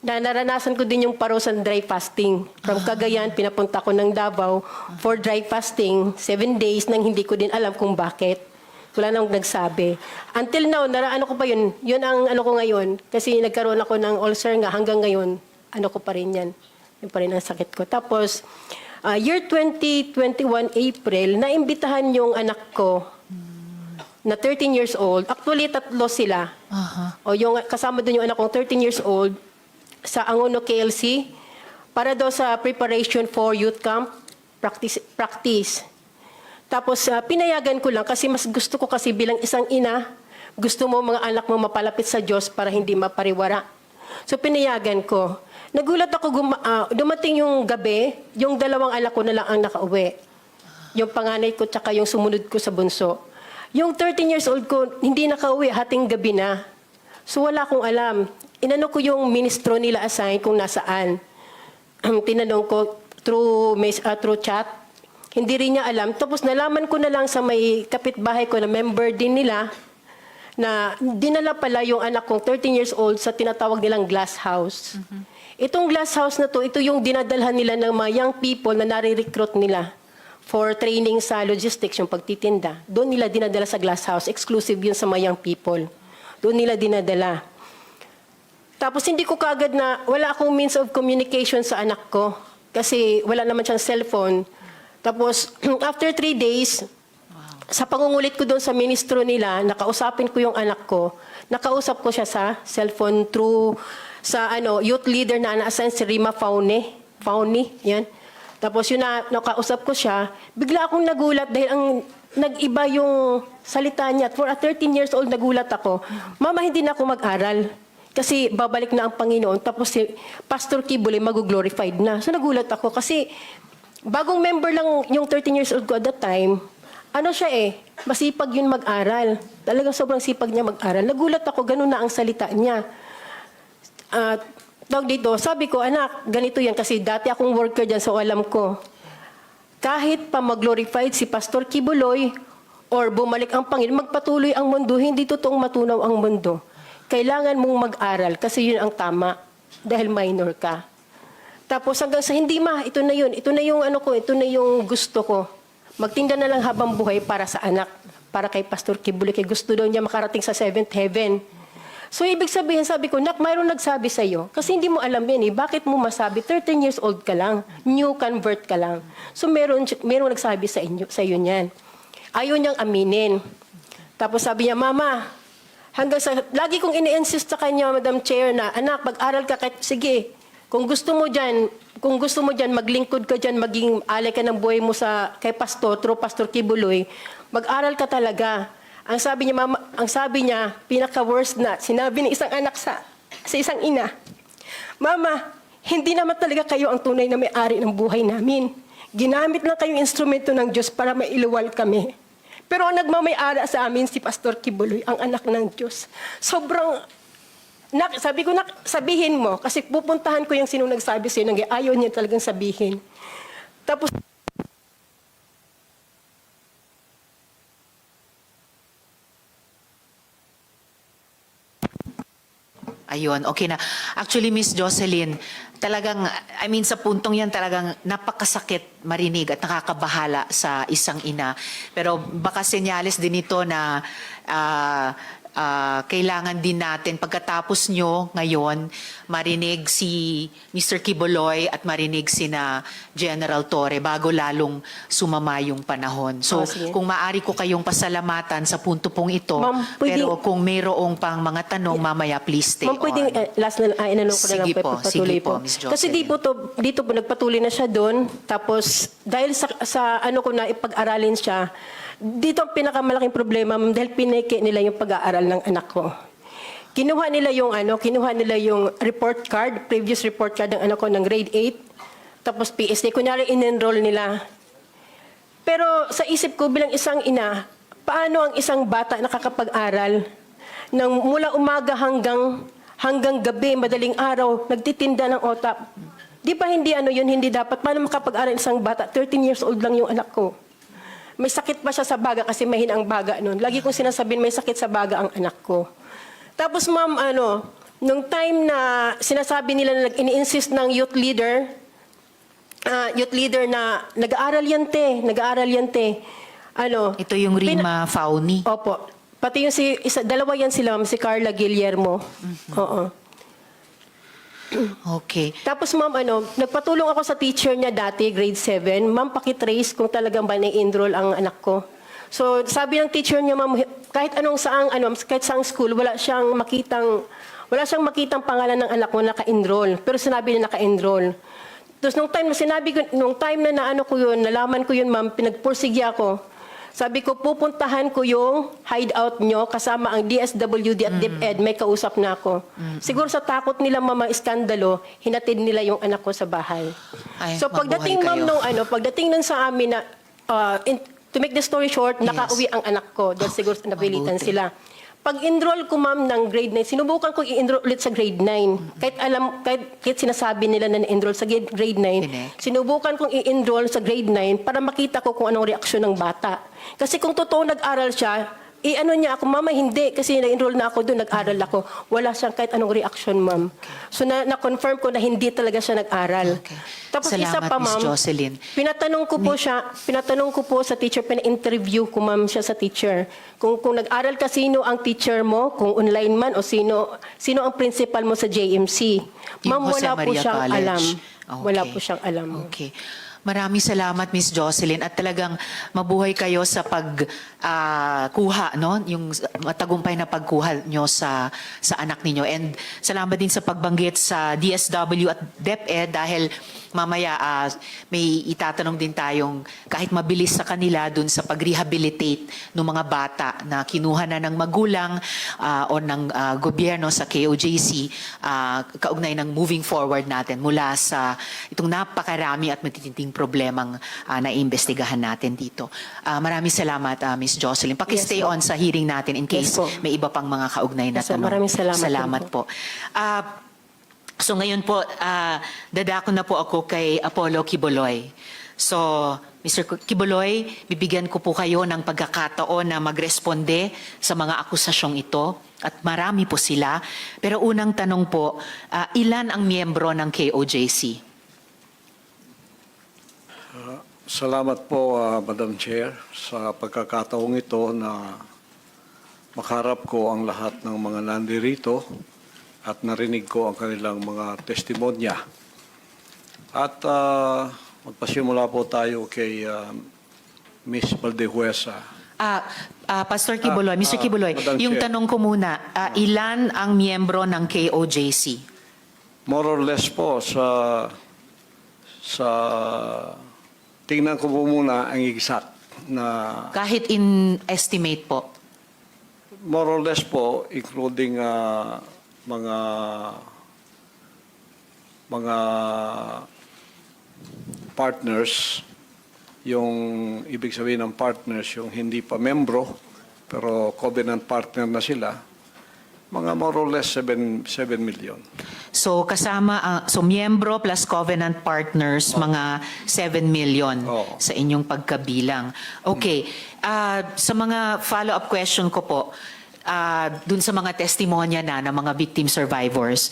naranasan ko din yung parusan dry fasting. From Cagayan, pinapunta ko ng Davao for dry fasting, 7 days nang hindi ko din alam kung bakit. Wala nang nagsabi. Until now, ano ko pa yun? Yun ang ano ko ngayon. Kasi nagkaroon ako ng ulcer nga hanggang ngayon. Ano ko pa rin yan. Yun pa rin ang sakit ko. Tapos, year 2021 April, naimbitahan yung anak ko na 13 years old. Actually, 3 sila. O yung kasama doon yung anak kong 13 years old sa Angono KLC para daw sa preparation for youth camp practice. Tapos pinayagan ko lang kasi mas gusto ko kasi bilang isang ina, gusto mo mga anak mo mapalapit sa Diyos para hindi mapariwara. So pinayagan ko. Nagulat ako, dumating yung gabi, yung 2 anak ko na lang ang nakauwi. Yung panganay ko tsaka yung sumunod ko sa bunso. Yung 13 years old ko, hindi nakauwi, hating gabi na. So wala akong alam. Inano ko yung ministro nila assign kung nasaan. Tinanong ko through chat. Hindi rin niya alam. Tapos nalaman ko na lang sa may kapitbahay ko na member din nila na dinala pala yung anak kong 13 years old sa tinatawag nilang glass house. Itong glass house na to, ito yung dinadalhan nila ng mga young people na nare-recruit nila for training sa logistics, yung pagtitinda. Doon nila dinadala sa glass house. Exclusive yun sa mga young people. Doon nila dinadala. Tapos hindi ko kaagad na, wala akong means of communication sa anak ko kasi wala naman siyang cellphone. Tapos after 3 days, sa pangungulit ko doon sa ministro nila, nakausapin ko yung anak ko, nakausap ko siya sa cellphone through sa youth leader na na-assign si Rima Fauni, yan. Tapos yun na, nakausap ko siya, bigla akong nagulat dahil ang nag-iba yung salita niya. For a 13 years old, nagulat ako. Mama, hindi na ako mag-aral. Kasi babalik na ang Panginoon. Tapos si Pastor Kibuloy mag-glorified na. So nagulat ako kasi bagong member lang yung 13 years old ko at that time. Ano siya masipag yun mag-aral. Talagang sobrang sipag niya mag-aral. Nagulat ako, ganun na ang salita niya. Tawag dito, sabi ko, anak, ganito yan kasi dati akong worker dyan, so alam ko. Kahit pa mag-glorified si Pastor Kibuloy or bumalik ang Panginoon, magpatuloy ang mundo, hindi totoong matunaw ang mundo. Kailangan mong mag-aral kasi yun ang tama dahil minor ka. Tapos hanggang sa hindi ito na yun, ito na yung ito na yung gusto ko. Magtinda na lang habang buhay para sa anak, para kay Pastor Kibuloy, kay gusto daw niya makarating sa 7th heaven. So, ibig sabihin, sabi ko, Nak, mayroong nagsabi sa'yo. Kasi hindi mo alam yan Bakit mo masabi? 13 years old ka lang. New convert ka lang. So, mayroong nagsabi sa'yo niyan. Ayaw niyang aminin. Tapos sabi niya, Mama, lagi kong ini-insist sa kanya, Madam Chair, na, anak, mag-aral ka, sige, kung gusto mo dyan, maglingkod ka dyan, maging alay ka ng buhay mo kay Pastor, through Pastor Kibuloy, mag-aral ka talaga. Ang sabi niya, Mama, pinaka-worst na, sinabi ng isang anak sa isang ina, Mama, hindi naman talaga kayo ang tunay na may-ari ng buhay namin. Ginamit lang kayong instrumento ng Diyos para mailuwal kami. Pero ang nagmamay-ari sa amin si Pastor Kibuloy, ang anak ng Diyos. Sobrang, sabi ko, sabihin mo, kasi pupuntahan ko yung sinong nagsabi sa'yo, ayaw niya talagang sabihin. Tapos, Ayun, okay na. Actually, Miss Jocelyn, talagang, sa puntong yan talagang napakasakit marinig at nakakabahala sa isang ina. Pero baka senyales din ito na kailangan din natin pagkatapos nyo ngayon marinig si Mr. Kibuloy at marinig sina General Torre bago lalong sumama yung panahon. So kung maaari ko kayong pasalamatan sa punto pong ito, pero kung mayroong pang mga tanong mamaya please stay on. Pwedeng last na inanong ko na lang Sige po, Ms. Jocelyn. Kasi dito po nagpatuloy na siya doon. Tapos dahil sa ko na ipag-aralin siya, dito ang pinakamalaking problema, dahil pineke nila yung pag-aaral ng anak ko. kinuha nila yung report card, previous report card ng anak ko ng grade 8, tapos PSD, kunyari in-enroll nila. Pero sa isip ko bilang isang ina, paano ang isang bata nakakapag-aral ng mula umaga hanggang gabi, madaling araw, nagtitinda ng otap? Di ba hindi hindi dapat? Paano makapag-aral isang bata? 13 years old lang yung anak ko. May sakit pa siya sa baga kasi mahina ang baga noon. Lagi kong sinasabihin may sakit sa baga ang anak ko. Tapos ma'am, nung time na sinasabi nila na ini-insist ng youth leader na nag-aaral yan te. Ito yung Rima Fauni. Opo. Pati yung dalawa yan sila, ma'am, si Carla Guillermo. Oo. Okay. Tapos ma'am, nagpatulong ako sa teacher niya dati, grade 7. Ma'am, pakitrace kung talagang ba na-enroll ang anak ko. So, sabi ng teacher niya, ma'am, kahit saang school, wala siyang makitang pangalan ng anak mo naka-enroll. Pero sinabi niya naka-enroll. Tapos nung time na nalaman ko yun, ma'am, pinagpursige ako. Sabi ko, pupuntahan ko yung hideout nyo kasama ang DSWD at DepEd. May kausap na ako. Siguro sa takot nila iskandalo, hinatid nila yung anak ko sa bahay. Ay, So pagdating mabuhay ma'am pagdating nun sa amin na to make the story short, Yes. nakauwi ang anak ko dahil siguro napilitan mabuti. sila. Pag-enroll ko ma'am ng grade 9, sinubukan ko i-enroll ulit sa grade 9. Kahit sinasabi nila na na-enroll sa grade 9, Connect. sinubukan kong i-enroll sa grade 9 para makita ko kung anong reaksyon ng bata. Kasi kung totoo nag-aral siya, niya ako, mama, hindi. Kasi na-enroll na ako doon, nag-aral ako. Wala siyang kahit anong reaksyon, ma'am. So, na-confirm ko na hindi talaga siya nag-aral. Okay. Tapos isa Salamat, pa, Miss ma'am. Jocelyn. Pinatanong ko po sa teacher, pina-interview ko, ma'am, siya sa teacher. Kung nag-aral ka, sino ang teacher mo, kung online man, o sino ang principal mo sa JMC. Yung Ma'am, Jose wala po Maria siyang College. alam. Okay. Wala po siyang alam. Okay. Maraming salamat, Miss Jocelyn. At talagang mabuhay kayo sa pagkuha, no? Yung matagumpay na pagkuha nyo sa anak ninyo. And salamat din sa pagbanggit sa DSW at DepEd dahil mamaya may itatanong din tayong kahit mabilis sa kanila dun sa pag-rehabilitate ng mga bata na kinuha na ng magulang o ng gobyerno sa KOJC kaugnay ng moving forward natin mula sa itong napakarami at matitinding problemang naiimbestigahan natin dito. Maraming salamat, Miss Jocelyn. Paki-stay Yes, po. on sa hearing natin in case Yes, po. may iba pang mga kaugnay na Yes, po. tanong. Maraming salamat Salamat din po. So ngayon po, dadako na po ako kay Apollo Quiboloy. So, Mr. Quiboloy, bibigyan ko po kayo ng pagkakataon na magresponde sa mga akusasyong ito. At marami po sila. Pero unang tanong po, ilan ang miyembro ng KOJC? Salamat po, Madam Chair, sa pagkakataong ito na makaharap ko ang lahat ng mga nandirito at narinig ko ang kanilang mga testimonya. At magpasimula po tayo kay Miss Valdehuesa. Pastor Quiboloy, Mr. Quiboloy, Madam yung Chair. tanong ko muna, ilan ang miyembro ng KOJC? More or less po sa tingnan ko po muna ang exact na Kahit in estimate po. more or less po, including mga partners, yung ibig sabihin ng partners, yung hindi pa membro, pero covenant partner na sila, mga more or less 7 million. So kasama, so miyembro plus covenant partners, mga 7 million Oo. sa inyong pagkabilang. Okay, sa mga follow-up question ko po, dun sa mga testimonya ng mga victim survivors,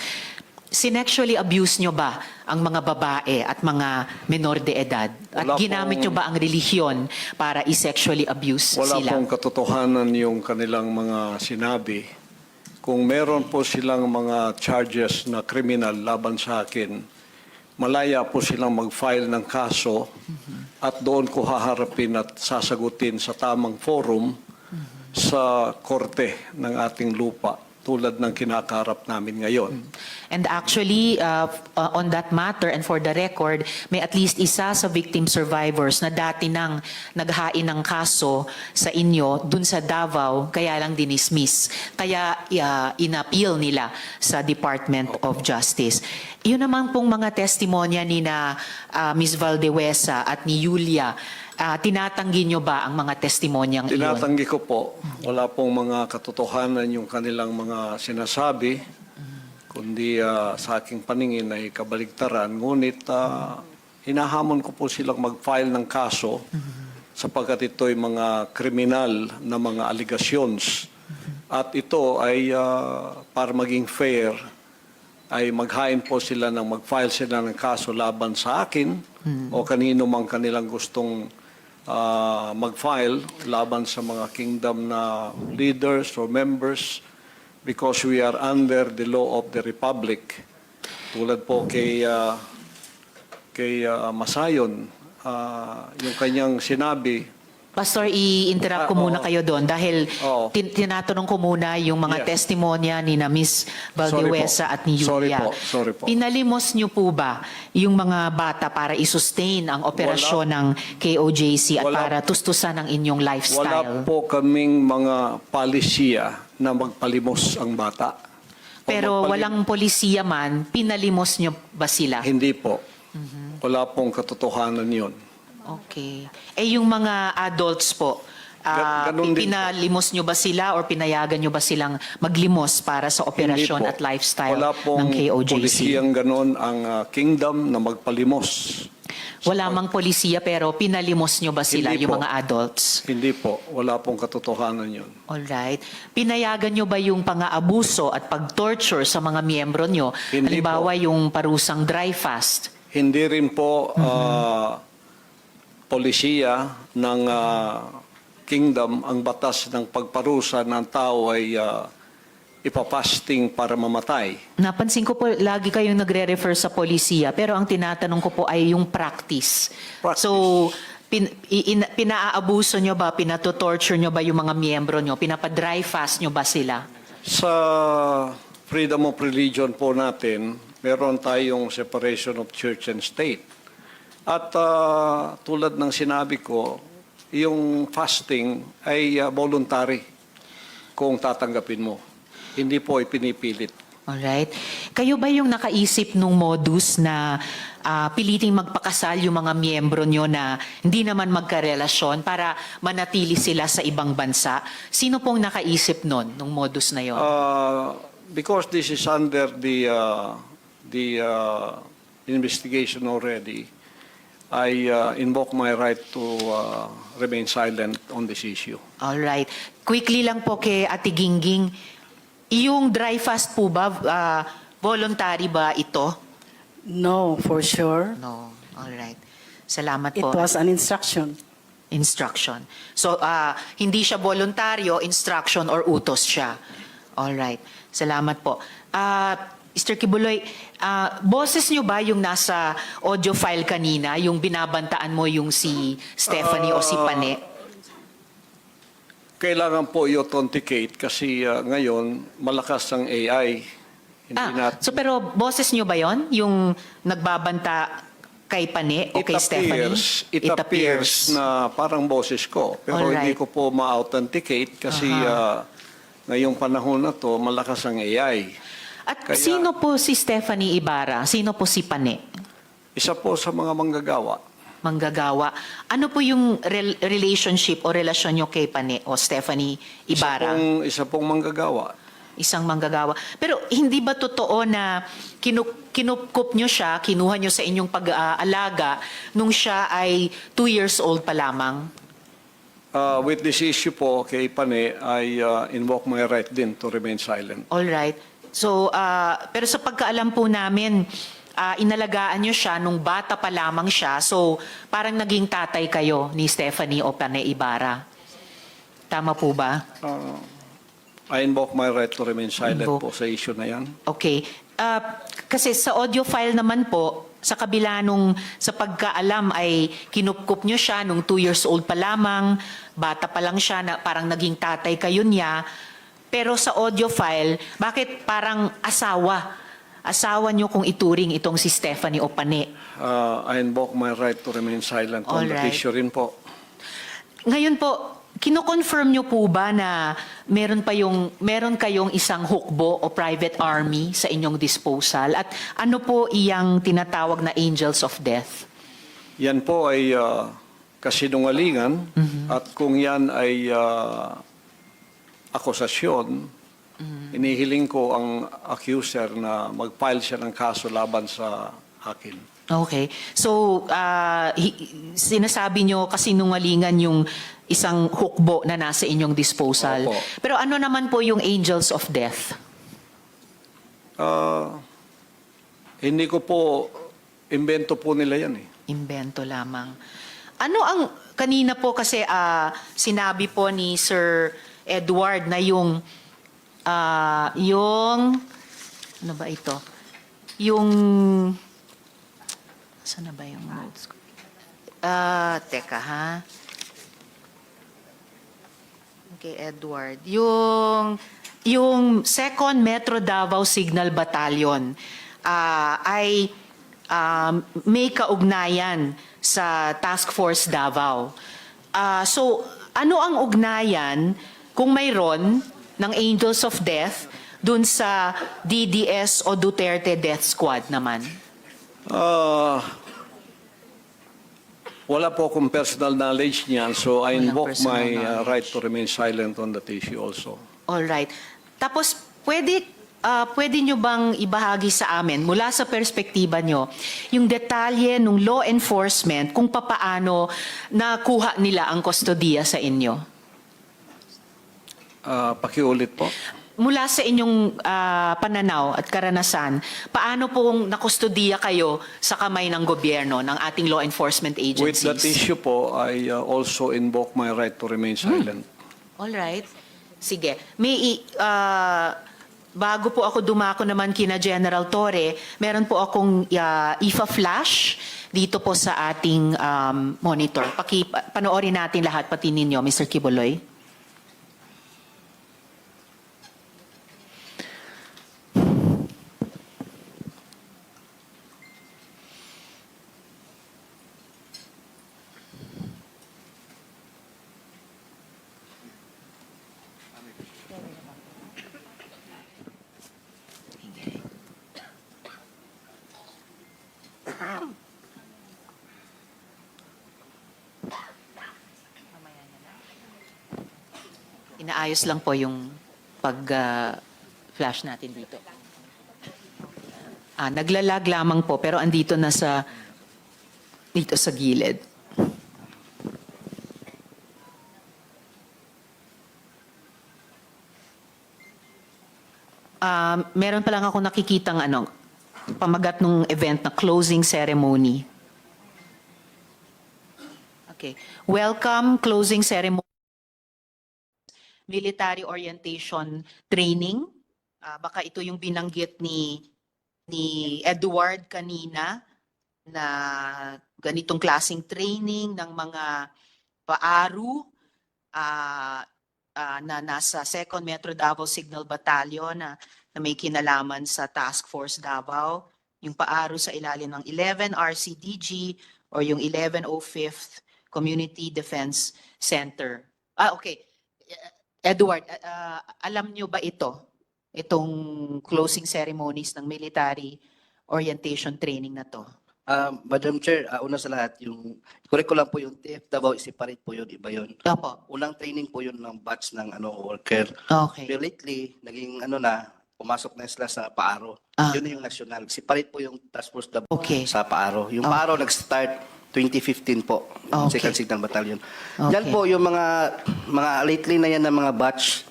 sinexually abuse nyo ba ang mga babae at mga menor de edad? At Wala ginamit nyo pong- ba ang relihiyon para i-sexually abuse Wala sila? pong katotohanan yung kanilang mga sinabi. Kung meron po silang mga charges na criminal laban sa akin, malaya po silang mag-file ng kaso at doon ko haharapin at sasagutin sa tamang forum sa korte ng ating lupa tulad ng kinakaharap namin ngayon. And actually, on that matter and for the record, may at least isa sa victim survivors na dati nang naghain ng kaso sa inyo dun sa Davao, kaya lang dinismiss. Kaya inappeal nila sa Department of Justice. Yun naman pong mga testimonya ni na Ms. Valdewesa at ni Yulia, tinatanggi nyo ba ang mga testimonyang iyon? Tinatanggi ko po. Wala pong mga katotohanan yung kanilang mga sinasabi, kundi sa aking paningin ay kabaligtaran. Ngunit hinahamon ko po silang mag-file ng kaso sapagkat ito ay mga kriminal na mga allegations. At ito ay para maging fair, ay maghain po sila ng mag-file sila ng kaso laban sa akin o kanino mang kanilang gustong mag-file laban sa mga kingdom na leaders or members because we are under the law of the Republic. Tulad po kay Masayon, yung kanyang sinabi, Pastor, i-interrupt ko muna oo. kayo doon dahil Oo. tinatanong ko muna yung mga Yes. testimonya ni na Ms. Valdewesa at ni Sorry Yulia. Sorry po. Pinalimos niyo po ba yung mga bata para i-sustain ang operasyon ng KOJC at Wala. para tustusan ang inyong Wala lifestyle? po kaming mga palisiya na magpalimos ang bata. O Pero magpalim- walang polisiya man, pinalimos niyo ba sila? Hindi po. Wala pong katotohanan yun. Okay. Eh yung mga adults po, Ganun din po. pinalimos nyo ba sila or pinayagan nyo ba silang maglimos para sa operasyon Hindi po. at lifestyle Wala pong ng KOJC? polisiyang ganon ang kingdom na magpalimos. Wala mang polisiya pero pinalimos nyo ba sila, Hindi yung po. mga adults? Hindi po. Wala pong katotohanan yun. Alright. Pinayagan nyo ba yung pang-aabuso at pag-torture sa mga miyembro nyo? Hindi Halimbawa yung parusang dry fast. Hindi rin po polisiya ng kingdom ang batas ng pagparusa ng tao ay ipapasting para mamatay. Napansin ko po, lagi kayong nagre-refer sa polisiya, pero ang tinatanong ko po ay yung practice. Practice. So, pinaabuso nyo ba, pinatotorture nyo ba yung mga miyembro nyo? Pinapa-dry fast nyo ba sila? Sa freedom of religion po natin, meron tayong separation of church and state. At tulad ng sinabi ko, yung fasting ay voluntary kung tatanggapin mo. Hindi po ipinipilit. Alright. Kayo ba yung nakaisip nung modus na piliting magpakasal yung mga miyembro nyo na hindi naman magkarelasyon para manatili sila sa ibang bansa? Sino pong nakaisip nun, nung modus na yon? Because this is under the investigation already, I invoke my right to remain silent on this issue. Alright. Quickly lang po kay Ate Gingging, yung dry fast po ba, voluntary ba ito? No, for sure. No. Alright. Salamat It po. was an instruction. Instruction. So, hindi siya voluntaryo, instruction or utos siya. Alright. Salamat po. Mr. Kibuloy, boses nyo ba yung nasa audio file kanina, yung binabantaan mo yung si Stephanie o si Pane? Kailangan po i-authenticate kasi ngayon malakas ang AI. So pero boses nyo ba yon yung nagbabanta kay Pane o kay Stephanie? It appears na parang boses ko. Pero Alright. hindi ko po ma-authenticate kasi ngayong panahon na to malakas ang AI. At Kaya- sino po si Stephanie Ibarra? Sino po si Pane? Isa po sa mga manggagawa. Manggagawa. Ano po yung relationship o relasyon nyo kay Pane o Stephanie Ibarra? Isa pong manggagawa. Isang manggagawa. Pero hindi ba totoo na kinupkup nyo siya, kinuha nyo sa inyong pag-aalaga nung siya ay 2 years old pa lamang? With this issue po kay Pane, I invoke my right din to remain silent. All right. So, pero sa pagkaalam po namin, inalagaan nyo siya nung bata pa lamang siya. So, parang naging tatay kayo ni Stephanie o Pane Ibarra. Tama po ba? I invoke my right to remain silent Invoke. po sa issue na yan. Okay. Kasi sa audio file naman po, sa kabila nung sa pagkaalam ay kinupkup nyo siya nung 2 years old pa lamang, bata pa lang siya, na parang naging tatay kayo niya. Pero sa audio file, bakit parang asawa asawa nyo kung ituring itong si Stephanie Opane. I invoke my right to remain silent on that Alright. issue rin po. Ngayon po, kino-confirm nyo po ba na meron kayong isang hukbo o private army sa inyong disposal? At ano po iyang tinatawag na angels of death? Yan po ay kasinungalingan at kung yan ay akusasyon, inihiling ko ang accuser na mag-file siya ng kaso laban sa akin. Okay. So, sinasabi nyo kasinungalingan yung isang hukbo na nasa inyong disposal. Opo. Pero ano naman po yung angels of death? Hindi ko po, imbento po nila yan eh. Imbento lamang. Ano ang, kanina po kasi sinabi po ni Sir Edward na yung, ano ba ito? Yung, saan na ba yung notes ko? Teka ha. Okay, Edward. Yung 2nd Metro Davao Signal Battalion ay may kaugnayan sa Task Force Davao. So, ano ang ugnayan kung mayroon ng Angels of Death dun sa DDS o Duterte Death Squad naman? Wala po akong personal knowledge niyan, so I Walang invoke personal my knowledge. right to remain silent on that issue also. All right. Tapos, pwede nyo bang ibahagi sa amin, mula sa perspektiba nyo, yung detalye ng law enforcement kung papaano nakuha nila ang kustodiya sa inyo? Pakiulit po. Mula sa inyong pananaw at karanasan, paano pong nakustodiya kayo sa kamay ng gobyerno, ng ating law enforcement With agencies? that issue po, I also invoke my right to remain silent. All right. Sige. Bago po ako dumako naman kina General Torre, meron po akong IFA flash dito po sa ating monitor. Panoorin natin lahat, pati ninyo, Mr. Kibuloy. Inaayos lang po yung pag-flash natin dito. Naglalag lamang po, pero andito na dito sa gilid. Meron pa lang ako nakikitang pamagat ng event na closing ceremony. Okay. Welcome, closing ceremony. Military orientation training. Baka ito yung binanggit ni Edward kanina na ganitong klaseng training ng mga paaru na nasa 2nd Metro Davao Signal Battalion na may kinalaman sa Task Force Davao. Yung paaru sa ilalim ng 11 RCDG or yung 1105th Community Defense Center. Okay. Edward, alam nyo ba itong closing ceremonies ng military orientation training na to? Madam Chair, una sa lahat, yung correct ko lang po yung TF Davao, separate po yun, iba yun. Opo. Unang training po yun ng batch ng worker. Okay. Pero lately, naging pumasok na sila sa Paaro. Yun na yung national. Separate po yung Task Force Davao Okay. sa Paaro. Yung Paaro nag-start 2015 po, yung Okay. 2nd Signal Battalion. Okay. Yan po yung mga lately na yan ng mga batch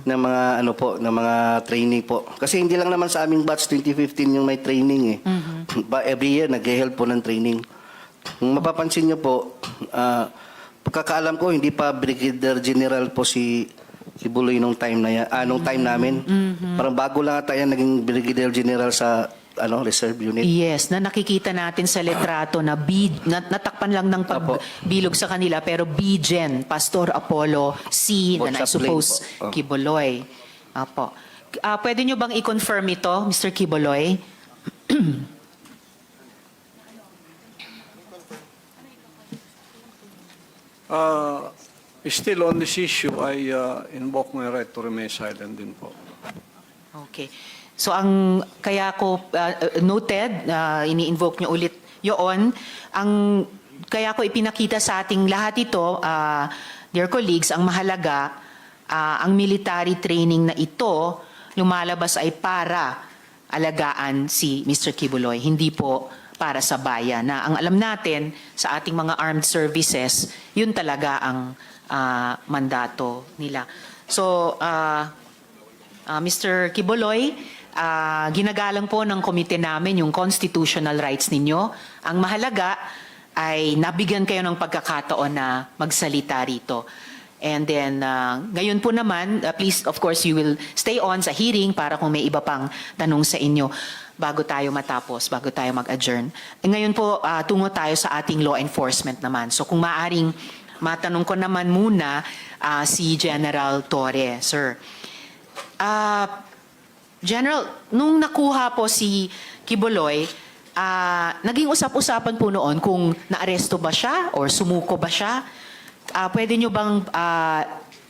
ng mga ng mga training po. Kasi hindi lang naman sa aming batch 2015 yung may training eh. Every year nag-help po ng training. Kung mapapansin niyo po, pagkakaalam ko hindi pa Brigadier General po si Buloy nung time na yan, nung time namin. Parang bago lang ata yan naging Brigadier General sa reserve unit. Yes, na nakikita natin sa litrato na natakpan lang ng pagbilog sa kanila, pero BGen, Pastor Apollo C, na I Chaplain suppose po. Kibuloy. Apo. Pwede nyo bang i-confirm ito, Mr. Quiboloy? Still on this issue, I invoke my right to remain silent din po. Okay. So ang kaya ko noted, ini-invoke nyo ulit yun, ang kaya ko ipinakita sa ating lahat ito, dear colleagues, ang mahalaga, ang military training na ito, lumalabas ay para alagaan si Mr. Quiboloy, hindi po para sa bayan. Na ang alam natin sa ating mga armed services, yun talaga ang mandato nila. So, Mr. Quiboloy, ginagalang po ng komite namin yung constitutional rights ninyo. Ang mahalaga ay nabigyan kayo ng pagkakataon na magsalita rito. And then, ngayon po naman, please, of course, you will stay on sa hearing para kung may iba pang tanong sa inyo bago tayo matapos, bago tayo mag-adjourn. Ngayon po, tungo tayo sa ating law enforcement naman. So kung maaring matanong ko naman muna si General Torre, sir. General, nung nakuha po si Quiboloy, naging usap-usapan po noon kung naaresto ba siya or sumuko ba siya. Pwede nyo bang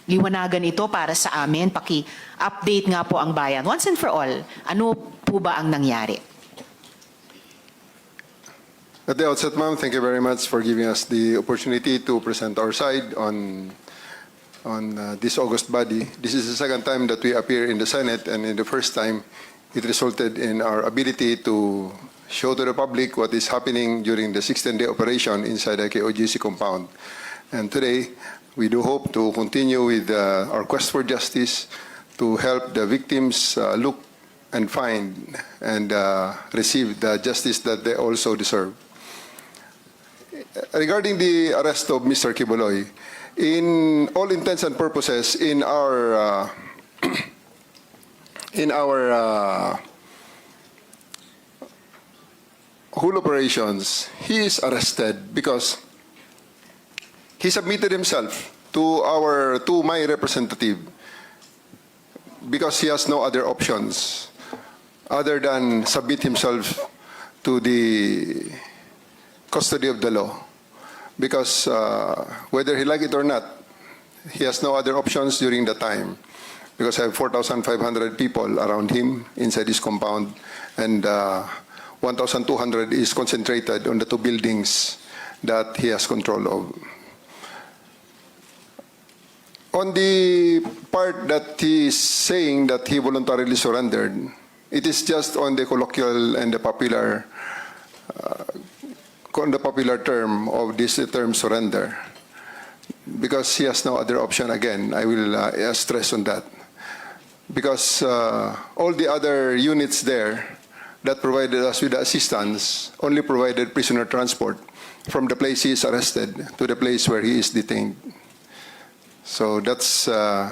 liwanagan ito para sa amin? Paki-update nga po ang bayan. Once and for all, ano po ba ang nangyari? At the outset, ma'am, thank you very much for giving us the opportunity to present our side on this August body. This is the second time that we appear in the Senate, and in the first time, it resulted in our ability to show to the public what is happening during the 16-day operation inside the KOGC compound. And today, we do hope to continue with our quest for justice to help the victims look and find and receive the justice that they also deserve. Regarding the arrest of Mr. Quiboloy, in all intents and purposes, in our whole operations, he is arrested because he submitted himself to my representative because he has no other options other than submit himself to the custody of the law. Because whether he like it or not, he has no other options during the time. Because I have 4,500 people around him inside his compound, and 1,200 is concentrated on the 2 buildings that he has control of. On the part that he is saying that he voluntarily surrendered, it is just on the colloquial and the popular term of this term surrender, because he has no other option. Again, I will stress on that, because all the other units there that provided us with assistance only provided prisoner transport from the place he is arrested to the place where he is detained. So that's I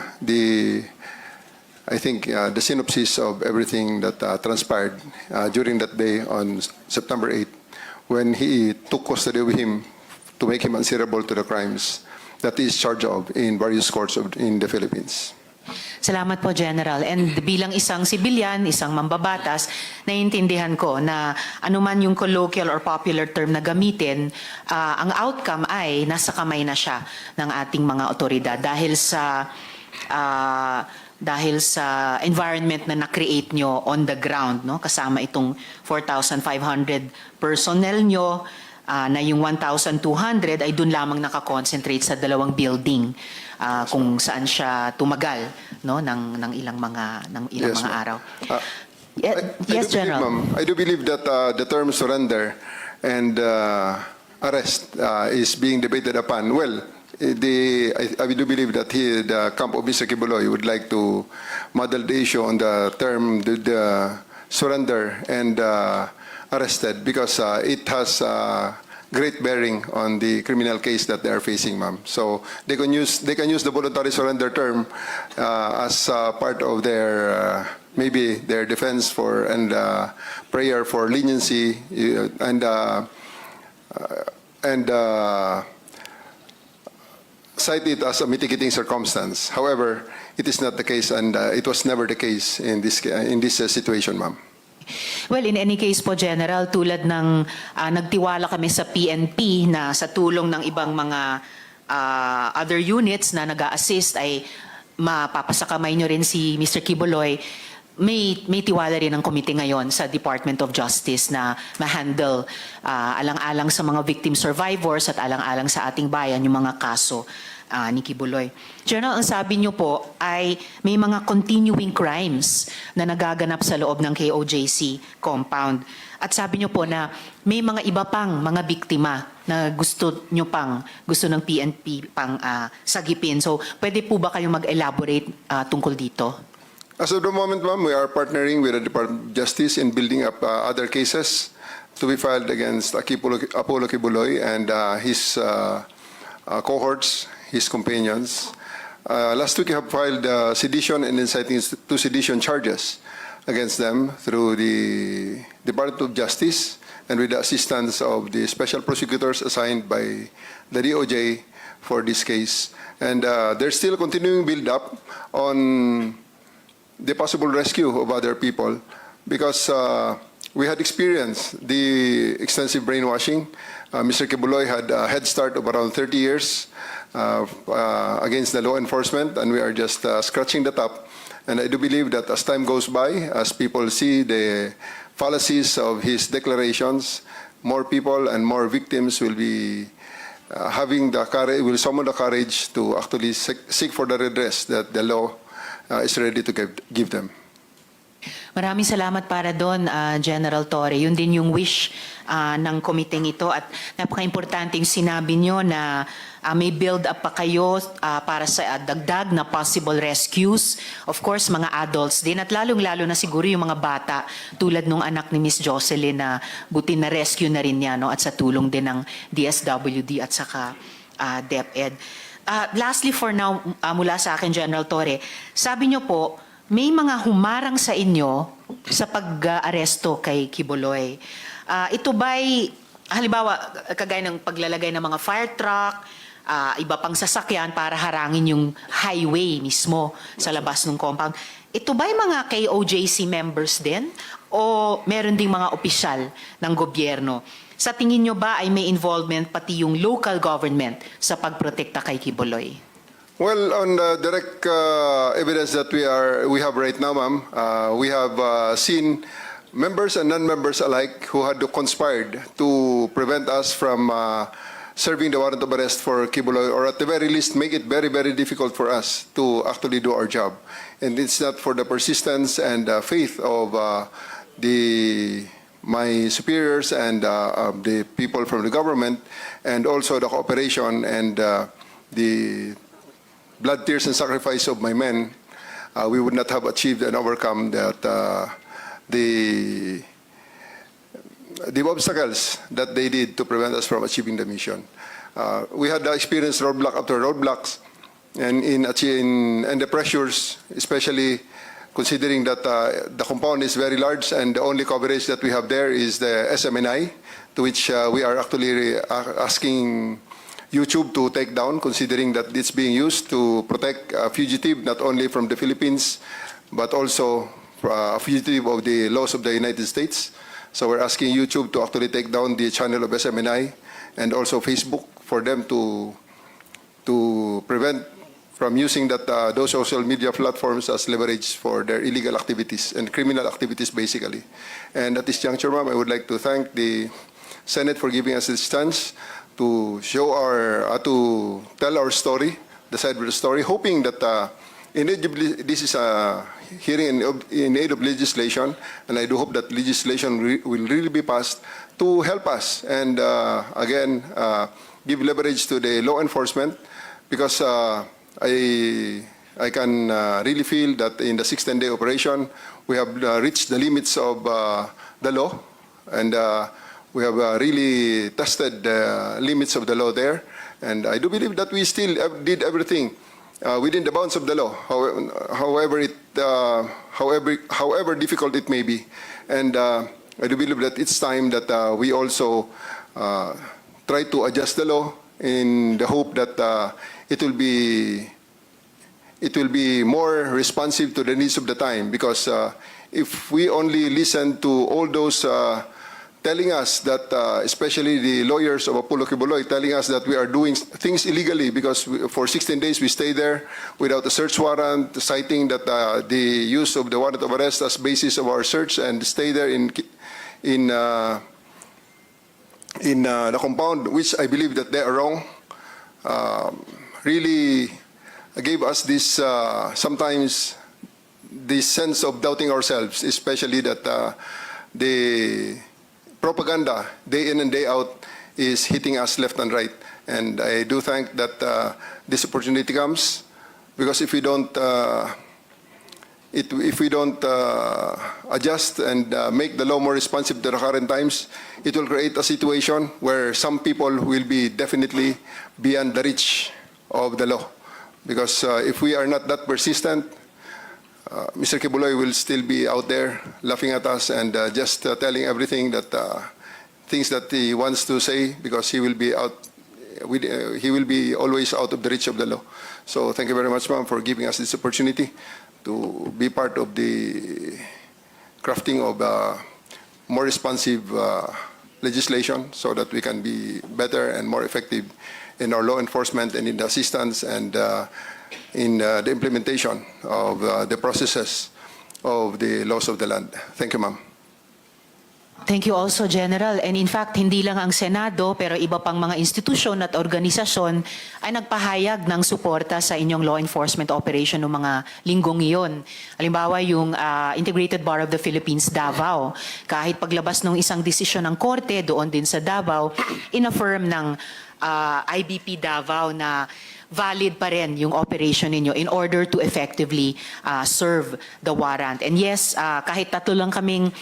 think the synopsis of everything that transpired during that day on September 8th, when he took custody of him to make him answerable to the crimes that he is charged of in various courts in the Philippines. Salamat po, General. And bilang isang sibilyan, isang mambabatas, naiintindihan ko na anuman yung colloquial or popular term na gamitin, ang outcome ay nasa kamay na siya ng ating mga otoridad dahil sa environment na na-create nyo on the ground, no? Kasama itong 4,500 personnel nyo, na yung 1,200 ay dun lamang nakakonsentrate sa 2 building kung saan siya tumagal, no, ng ilang mga Yes, mga ma'am. araw. I Yes, General. do believe that the term surrender and arrest is being debated upon. Well, I do believe that the camp of Mr. Quiboloy would like to model the issue on the term the surrender and arrested, because it has great bearing on the criminal case that they are facing, ma'am. So they can use the voluntary surrender term as part of their maybe their defense for and prayer for leniency cite it as a mitigating circumstance. However, it is not the case, and it was never the case in this situation, ma'am. Well, in any case po, General, tulad ng nagtiwala kami sa PNP na sa tulong ng ibang mga other units na nag-a-assist ay mapapasakamay nyo rin si Mr. Quiboloy, may tiwala rin ang komite ngayon sa Department of Justice na ma-handle alang-alang sa mga victim survivors at alang-alang sa ating bayan yung mga kaso ni Quiboloy. General, ang sabi niyo po ay may mga continuing crimes na nagaganap sa loob ng KOJC compound. At sabi niyo po na may mga iba pang mga biktima na gusto ng PNP pang sagipin. So, pwede po ba kayong mag-elaborate tungkol dito? As of the moment, ma'am, we are partnering with the Department of Justice in building up other cases to be filed against Apollo Quiboloy and his cohorts, his companions. Last week, we have filed sedition and inciting to sedition charges against them through the Department of Justice and with the assistance of the special prosecutors assigned by the DOJ for this case. And there's still continuing build-up on the possible rescue of other people because we had experienced the extensive brainwashing. Mr. Quiboloy had a head start of around 30 years against the law enforcement, and we are just scratching the top. And I do believe that as time goes by, as people see the fallacies of his declarations, more people and more victims will be having the courage, will summon the courage to actually seek for the redress that the law is ready to give them. Maraming salamat para doon, General Torre. Yun din yung wish ng komiteng ito at napaka-importante yung sinabi nyo na may build-up pa kayo para sa dagdag na possible rescues. Of course, mga adults din at lalong-lalo na siguro yung mga bata tulad nung anak ni Miss Jocelyn na buti na rescue na rin niya no? At sa tulong din ng DSWD at saka DepEd. Lastly for now, mula sa akin, General Torre, sabi nyo po, may mga humarang sa inyo sa pag-aresto kay Quiboloy. Ito ba'y, halimbawa, kagaya ng paglalagay ng mga fire truck, iba pang sasakyan para harangin yung highway mismo sa labas ng compound. Ito ba'y mga KOJC members din? O meron ding mga opisyal ng gobyerno? Sa tingin nyo ba ay may involvement pati yung local government sa pagprotekta kay Quiboloy? Well, on the direct evidence that we have right now, ma'am, we have seen members and non-members alike who had conspired to prevent us from serving the warrant of arrest for Quiboloy, or at the very least make it very, very difficult for us to actually do our job. And it's not for the persistence and faith of my superiors and the people from the government, and also the cooperation and the blood, tears, and sacrifice of my men, we would not have achieved and overcome that the obstacles that they did to prevent us from achieving the mission. We had experienced roadblock after roadblocks, and in the pressures, especially considering that the compound is very large and the only coverage that we have there is the SMNI, to which we are actually asking YouTube to take down, considering that it's being used to protect a fugitive not only from the Philippines, but also a fugitive of the laws of the United States. So we're asking YouTube to actually take down the channel of SMNI and also Facebook for them to prevent from using those social media platforms as leverage for their illegal activities and criminal activities, basically. And at this juncture, ma'am, I would like to thank the Senate for giving us this chance to show to tell our story, the side of the story, hoping that this is a hearing in aid of legislation, and I do hope that legislation will really be passed to help us and again give leverage to the law enforcement, because I can really feel that in the 6-10-day operation we have reached the limits of the law, and we have really tested the limits of the law there, and I do believe that we still did everything within the bounds of the law, however difficult it may be. And I do believe that it's time that we also try to adjust the law in the hope that it will be more responsive to the needs of the time, because if we only listen to all those telling us that, especially the lawyers of Apollo Kibuloy, telling us that we are doing things illegally because for 16 days we stay there without a search warrant, citing that the use of the warrant of arrest as basis of our search, and stay there in the compound, which I believe that they are wrong, really gave us this sometimes this sense of doubting ourselves, especially that the propaganda day in and day out is hitting us left and right. And I do thank that this opportunity comes, because if we don't adjust and make the law more responsive to the current times, it will create a situation where some people will be definitely beyond the reach of the law. Because if we are not that persistent, Mr. Kibuloy will still be out there laughing at us and just telling everything that things that he wants to say, because he will be he will be always out of the reach of the law. So thank you very much, ma'am, for giving us this opportunity to be part of the crafting of more responsive legislation, so that we can be better and more effective in our law enforcement and in the assistance and in the implementation of the processes of the laws of the land. Thank you, ma'am. Thank you also, General. And in fact, hindi lang ang Senado, pero iba pang mga institusyon at organisasyon ay nagpahayag ng suporta sa inyong law enforcement operation ng mga linggong iyon. Halimbawa, yung Integrated Bar of the Philippines, Davao. Kahit paglabas ng isang desisyon ng korte doon din sa Davao, inaffirm ng IBP Davao na valid pa rin yung operation ninyo in order to effectively serve the warrant. And yes, kahit tatlo lang kaming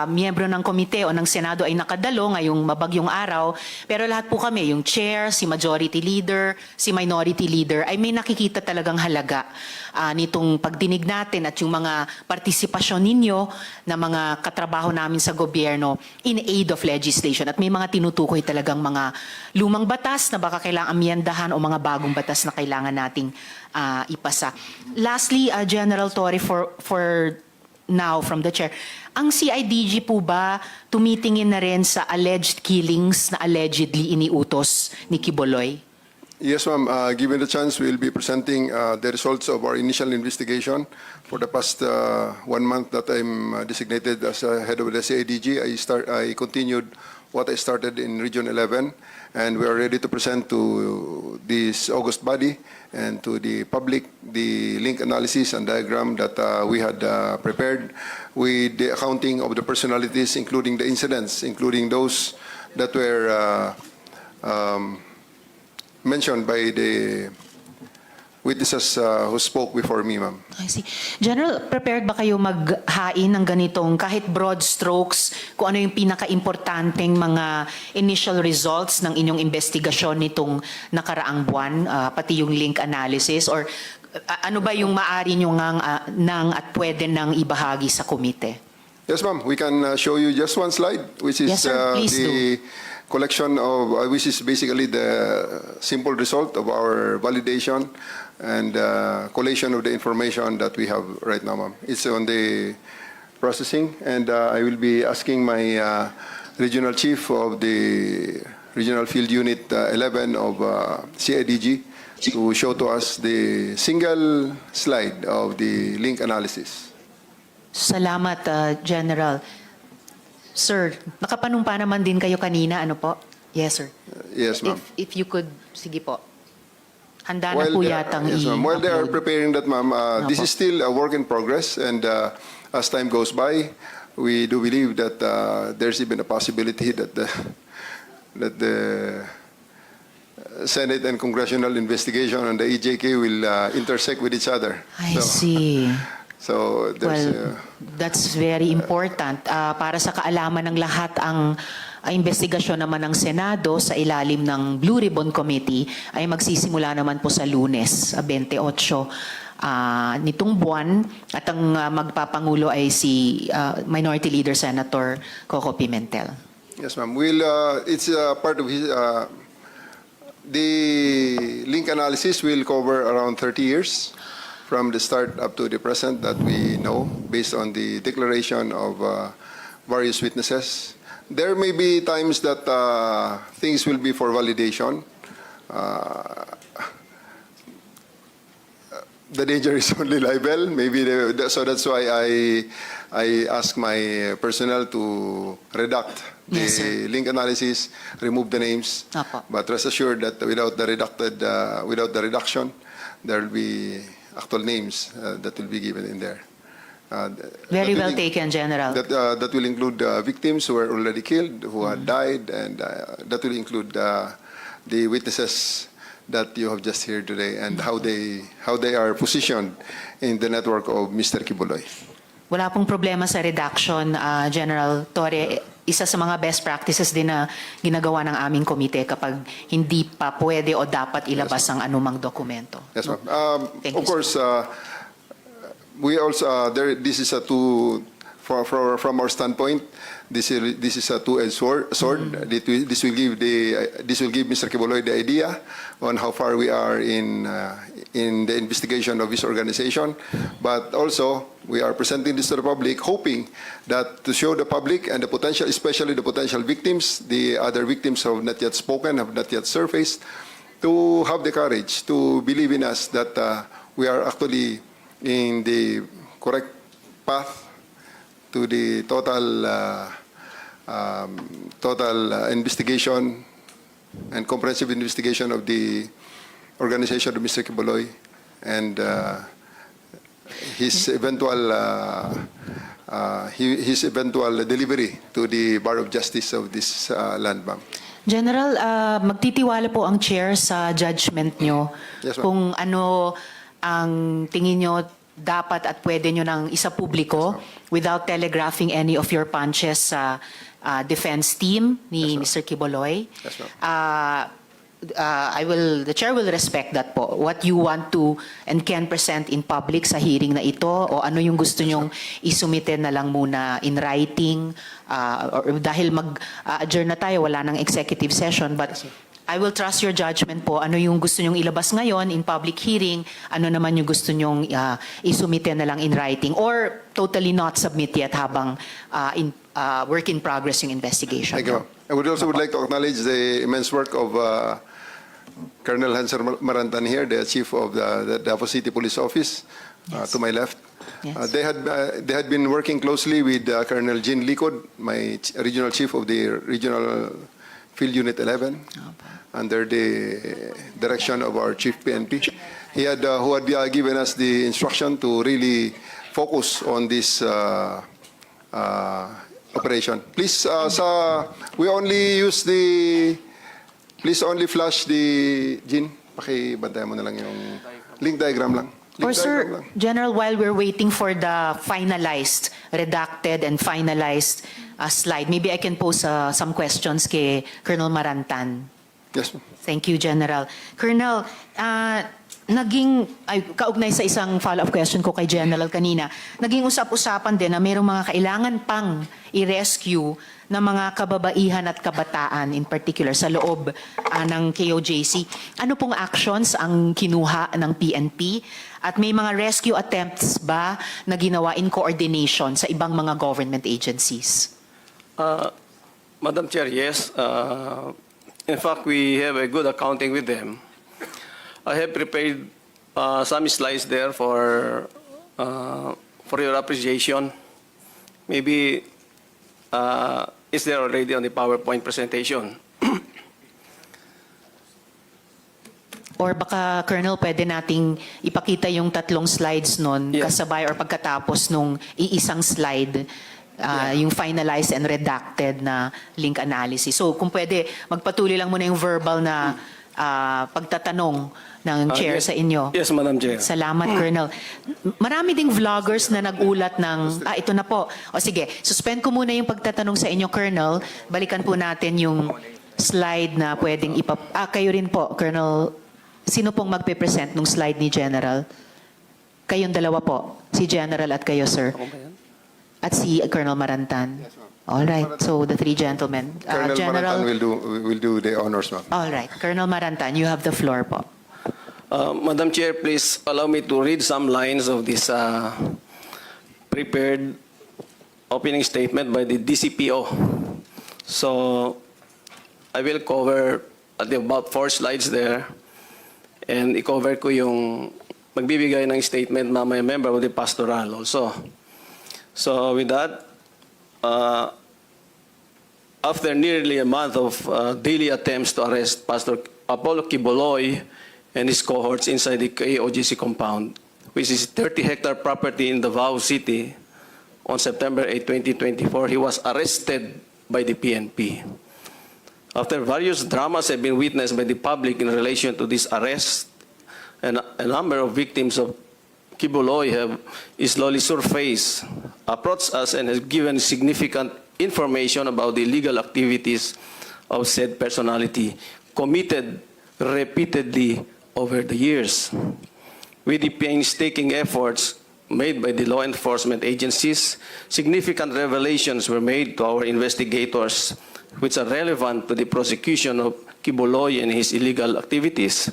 miyembro ng komite o ng Senado ay nakadalo ngayong mabagyong araw, pero lahat po kami, yung chair, si majority leader, si minority leader, ay may nakikita talagang halaga nitong pagdinig natin at yung mga partisipasyon ninyo na mga katrabaho namin sa gobyerno in aid of legislation. At may mga tinutukoy talagang mga lumang batas na baka kailangang amyendahan o mga bagong batas na kailangan nating ipasa. Lastly, General Torre, for now from the chair, ang CIDG po ba tumitingin na rin sa alleged killings na allegedly iniutos ni Kibuloy? Yes, ma'am. Given the chance, we will be presenting the results of our initial investigation. For the past 1 month that I'm designated as head of the CIDG, I continued what I started in Region 11, and we are ready to present to this August body and to the public the link analysis and diagram that we had prepared with the accounting of the personalities, including the incidents, including those that were mentioned by the witnesses who spoke before me, ma'am. I see. General, prepared ba kayo maghain ng ganitong kahit broad strokes kung ano yung pinaka-importanteng mga initial results ng inyong investigasyon nitong nakaraang buwan, pati yung link analysis, or ano ba yung maaari nyo nang at pwede nang ibahagi sa komite? Yes, ma'am. We can show you just one slide, which is Yes, sir. Please the collection of, which is basically the simple result of our validation and collation of the information that we have right now, ma'am. It's on the processing, and I will be asking my regional chief of the Regional Field Unit 11 of CIDG to show to us the single slide of the link analysis. Salamat, General. Sir, nakapanumpa naman din kayo kanina, ano po? Yes, sir. Yes, ma'am. If you could, sige po. Handa na po yatang yes, ma'am. While they are i-upload. preparing that, ma'am, this Opo. is still a work in progress, and as time goes by, we do believe that there's even a possibility that the Senate and congressional investigation and the EJK will intersect with each other. I see. So there's Well, that's very important. Para sa kaalaman ng lahat, ang investigasyon naman ng Senado sa ilalim ng Blue Ribbon Committee ay magsisimula naman po sa Lunes, 28 nitong buwan, at ang magpapangulo ay si Minority Leader Senator Coco Pimentel. yes, ma'am. It's part of his The link analysis will cover around 30 years from the start up to the present that we know based on the declaration of various witnesses. There may be times that things will be for validation. The danger is only libel. Maybe so that's why I ask my personnel to redact the Yes, sir. link analysis, remove the names. Apo. But rest assured that without the reduction, there will be actual names that will be given in there. Very that well will taken, General. That will include victims who were already killed, who had died, and that will include the witnesses that you have just heard today and how they are positioned in the network of Mr. Kibuloy. Wala pong problema sa redaction, General Torre. Isa sa mga best practices din na ginagawa ng aming komite kapag hindi pa pwede o dapat ilabas ang anumang dokumento. Yes, ma'am. Thank Of you, course, we also this is a from our standpoint. This is a two-edged sword. This will give Mr. Kibuloy the idea on how far we are in the investigation of his organization. But also, we are presenting this to the public, hoping that to show the public and the potential, especially the potential victims, the other victims who have not yet spoken, have not yet surfaced, to have the courage to believe in us that we are actually in the correct path to the total investigation and comprehensive investigation of the organization of Mr. Kibuloy and his eventual delivery to the Bar of Justice of this land, ma'am. General, magtitiwala po ang chair sa judgment nyo Yes, ma'am. kung ano ang tingin nyo dapat at pwede nyo ng isa publiko without telegraphing any of your punches sa defense team ni Mr. Kibuloy. Yes, ma'am. The chair will respect that po. What you want to and can present in public sa hearing na ito o ano yung gusto nyong isumite na lang muna in writing or dahil mag-adjourn na tayo, wala nang executive session, but I will trust your judgment po. Ano yung gusto nyong ilabas ngayon in public hearing, ano naman yung gusto nyong isumite na lang in writing or totally not submit yet habang work in progress yung investigation. Thank you, ma'am. I would like to acknowledge the immense work of Colonel Hanser Marantan here, the chief of the Davao City Police Office, to my left. Yes. They had been working closely with Colonel Jean Licod, my regional chief of the Regional Field Unit 11, under the direction of our chief PNP. Who had given us the instruction to really focus on this operation. Please, please only flash the, Jean, pakibantayan mo na lang yung link diagram lang. Or Link diagram sir, lang. General, while we're waiting for the finalized, redacted and finalized slide, maybe I can pose some questions kay Colonel Marantan. Yes, ma'am. Thank you, General. Colonel, kaugnay sa isang follow-up question ko kay General kanina, naging usap-usapan din na mayroong mga kailangan pang i-rescue na mga kababaihan at kabataan, in particular sa loob ng KOJC. Ano pong actions ang kinuha ng PNP? At may mga rescue attempts ba na ginawa in coordination sa ibang mga government agencies? Madam Chair, yes. In fact, we have a good accounting with them. I have prepared some slides there for your appreciation. Maybe it's there already on the PowerPoint presentation. Or baka, Colonel, pwede nating ipakita yung tatlong slides nun Yeah. kasabay or pagkatapos nung iisang slide, yung finalized and redacted na link analysis. So kung pwede, magpatuloy lang muna yung verbal na pagtatanong ng chair Yes. sa inyo. Yes, Madam Chair. Salamat, Colonel. Marami ding vloggers na nagulat ng, ito na po. O sige, suspend ko muna yung pagtatanong sa inyo, Colonel. Balikan po natin yung slide na pwedeng kayo rin po, Colonel. Sino pong magpe-present nung slide ni General? Kayong dalawa po. Si General at kayo, sir. At si Colonel Marantan. All right. So the three gentlemen. Colonel Marantan will do the honors, ma'am. All right. Colonel Marantan, you have the floor po. Madam Chair, please allow me to read some lines of this prepared opening statement by the DCPO. So I will cover about 4 slides there, and i-cover ko yung magbibigay ng statement mamaya member of the pastoral also. So with that, after nearly a month of daily attempts to arrest Pastor Apollo Quiboloy and his cohorts inside the KOGC compound, which is 30-hectare property in Davao City, on September 8, 2024, he was arrested by the PNP. After various dramas have been witnessed by the public in relation to this arrest, and a number of victims of Quiboloy have slowly surfaced, approached us, and has given significant information about the illegal activities of said personality committed repeatedly over the years. With the painstaking efforts made by the law enforcement agencies, significant revelations were made to our investigators which are relevant to the prosecution of Quiboloy and his illegal activities,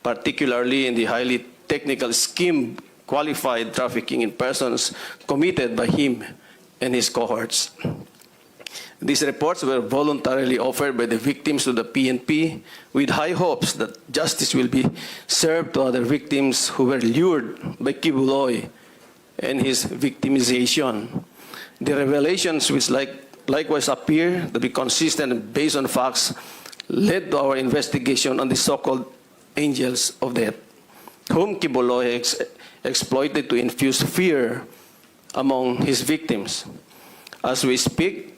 particularly in the highly technical scheme qualified trafficking in persons committed by him and his cohorts. These reports were voluntarily offered by the victims to the PNP with high hopes that justice will be served to other victims who were lured by Quiboloy and his victimization. The revelations, which likewise appear to be consistent and based on facts, led to our investigation on the so-called angels of death, whom Quiboloy exploited to infuse fear among his victims. As we speak,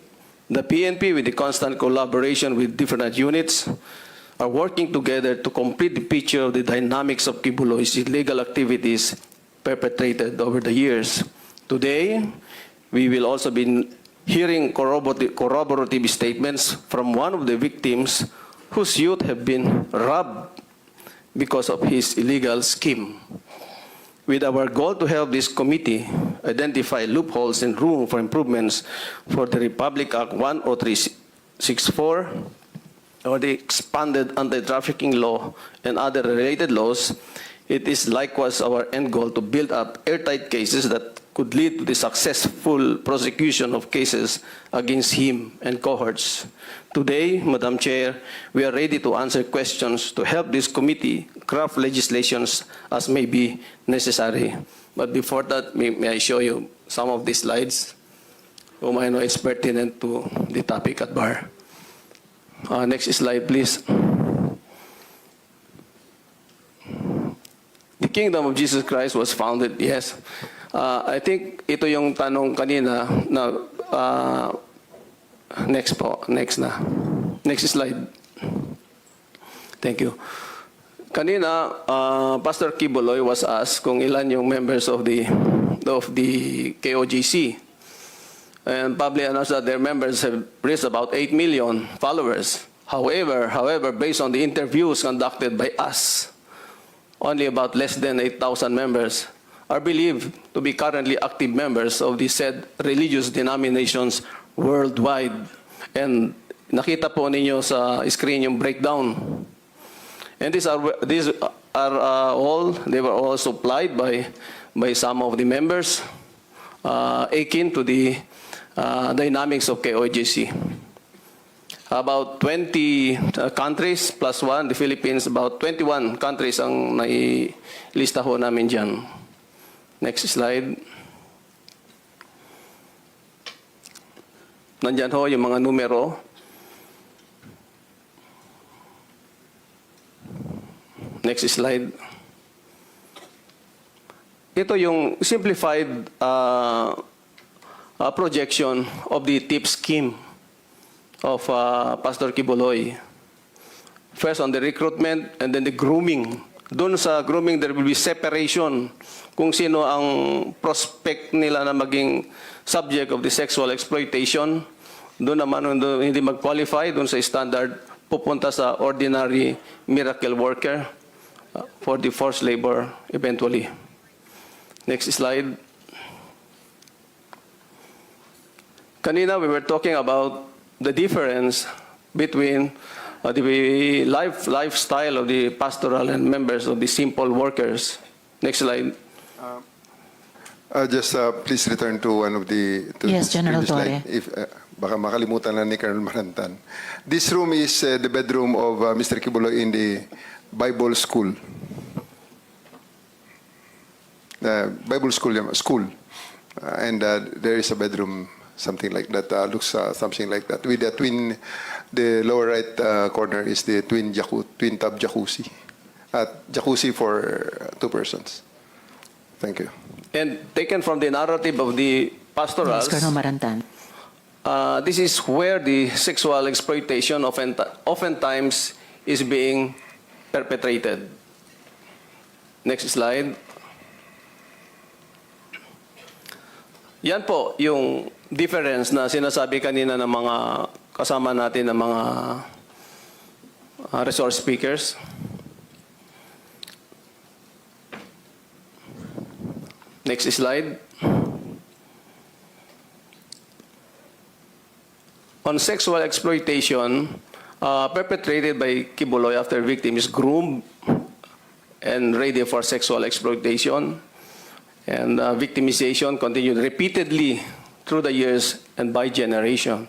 the PNP, with the constant collaboration with different units, are working together to complete the picture of the dynamics of Quiboloy's illegal activities perpetrated over the years. Today, we will also be hearing corroborative statements from one of the victims whose youth have been robbed because of his illegal scheme. With our goal to help this committee identify loopholes and room for improvements for the Republic Act 10364 or the expanded anti-trafficking law and other related laws, it is likewise our end goal to build up airtight cases that could lead to the successful prosecution of cases against him and cohorts. Today, Madam Chair, we are ready to answer questions to help this committee craft legislations as may be necessary. But before that, may I show you some of these slides, whom I know is pertinent to the topic at bar. Next slide, please. The kingdom of Jesus Christ was founded, yes. I think ito yung tanong kanina na next po, next na. Next slide. Thank you. Kanina, Pastor Quiboloy was asked kung ilan yung members of the KOGC. And publicly announced that their members have reached about 8 million followers. However, based on the interviews conducted by us, only about less than 8,000 members are believed to be currently active members of the said religious denominations worldwide. And nakita po ninyo sa screen yung breakdown. And these are all, they were all supplied by some of the members akin to the dynamics of KOGC. About 20 countries plus one, the Philippines, about 21 countries ang nailista ho namin dyan. Next slide. Nandyan ho yung mga numero. Next slide. Ito yung simplified projection of the tip scheme of Pastor Quiboloy. First on the recruitment and then the grooming. Doon sa grooming, there will be separation kung sino ang prospect nila na maging subject of the sexual exploitation. Doon naman, hindi mag-qualify, doon sa standard, pupunta sa ordinary miracle worker for the forced labor eventually. Next slide. kanina we were talking about the difference between the lifestyle of the pastoral and members of the simple workers. Next slide. Just please return to one of the... To Yes, the General previous slide. Torre. If, baka makalimutan na ni Colonel Marantan. This room is the bedroom of Mr. Kibuloy in the Bible school. Bible school, and there is a bedroom, something like that, looks something like that. With the twin, the lower right corner is the twin tub jacuzzi. Jacuzzi for 2 persons. Thank you. And taken from the narrative of the Yes, pastorals, Colonel Marantan. this is where the sexual exploitation oftentimes is being perpetrated. Next slide. Yan po yung difference na sinasabi kanina ng mga kasama natin ng mga resource speakers. Next slide. On sexual exploitation perpetrated by Kibuloy after victim is groomed and ready for sexual exploitation, and victimization continued repeatedly through the years and by generation.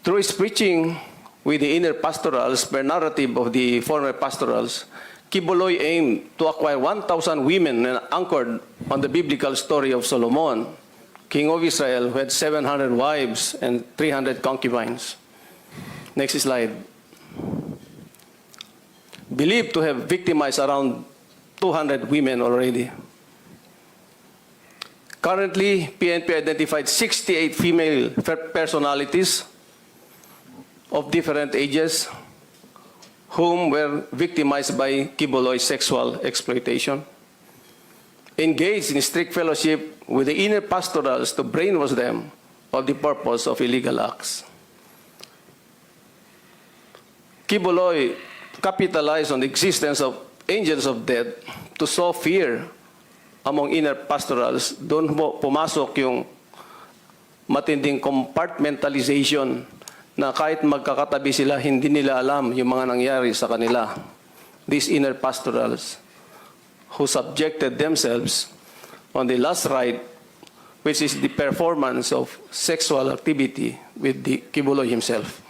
Through his preaching with the inner pastorals per narrative of the former pastorals, Kibuloy aimed to acquire 1,000 women and anchored on the biblical story of Solomon, king of Israel, who had 700 wives and 300 concubines. Next slide. Believed to have victimized around 200 women already. Currently, PNP identified 68 female personalities of different ages whom were victimized by Kibuloy's sexual exploitation. Engaged in strict fellowship with the inner pastorals to brainwash them of the purpose of illegal acts. Kibuloy capitalized on the existence of angels of death to sow fear among inner pastorals. Doon pumasok yung matinding compartmentalization na kahit magkakatabi sila, hindi nila alam yung mga nangyari sa kanila. These inner pastorals who subjected themselves on the last rite, which is the performance of sexual activity with the Kibuloy himself.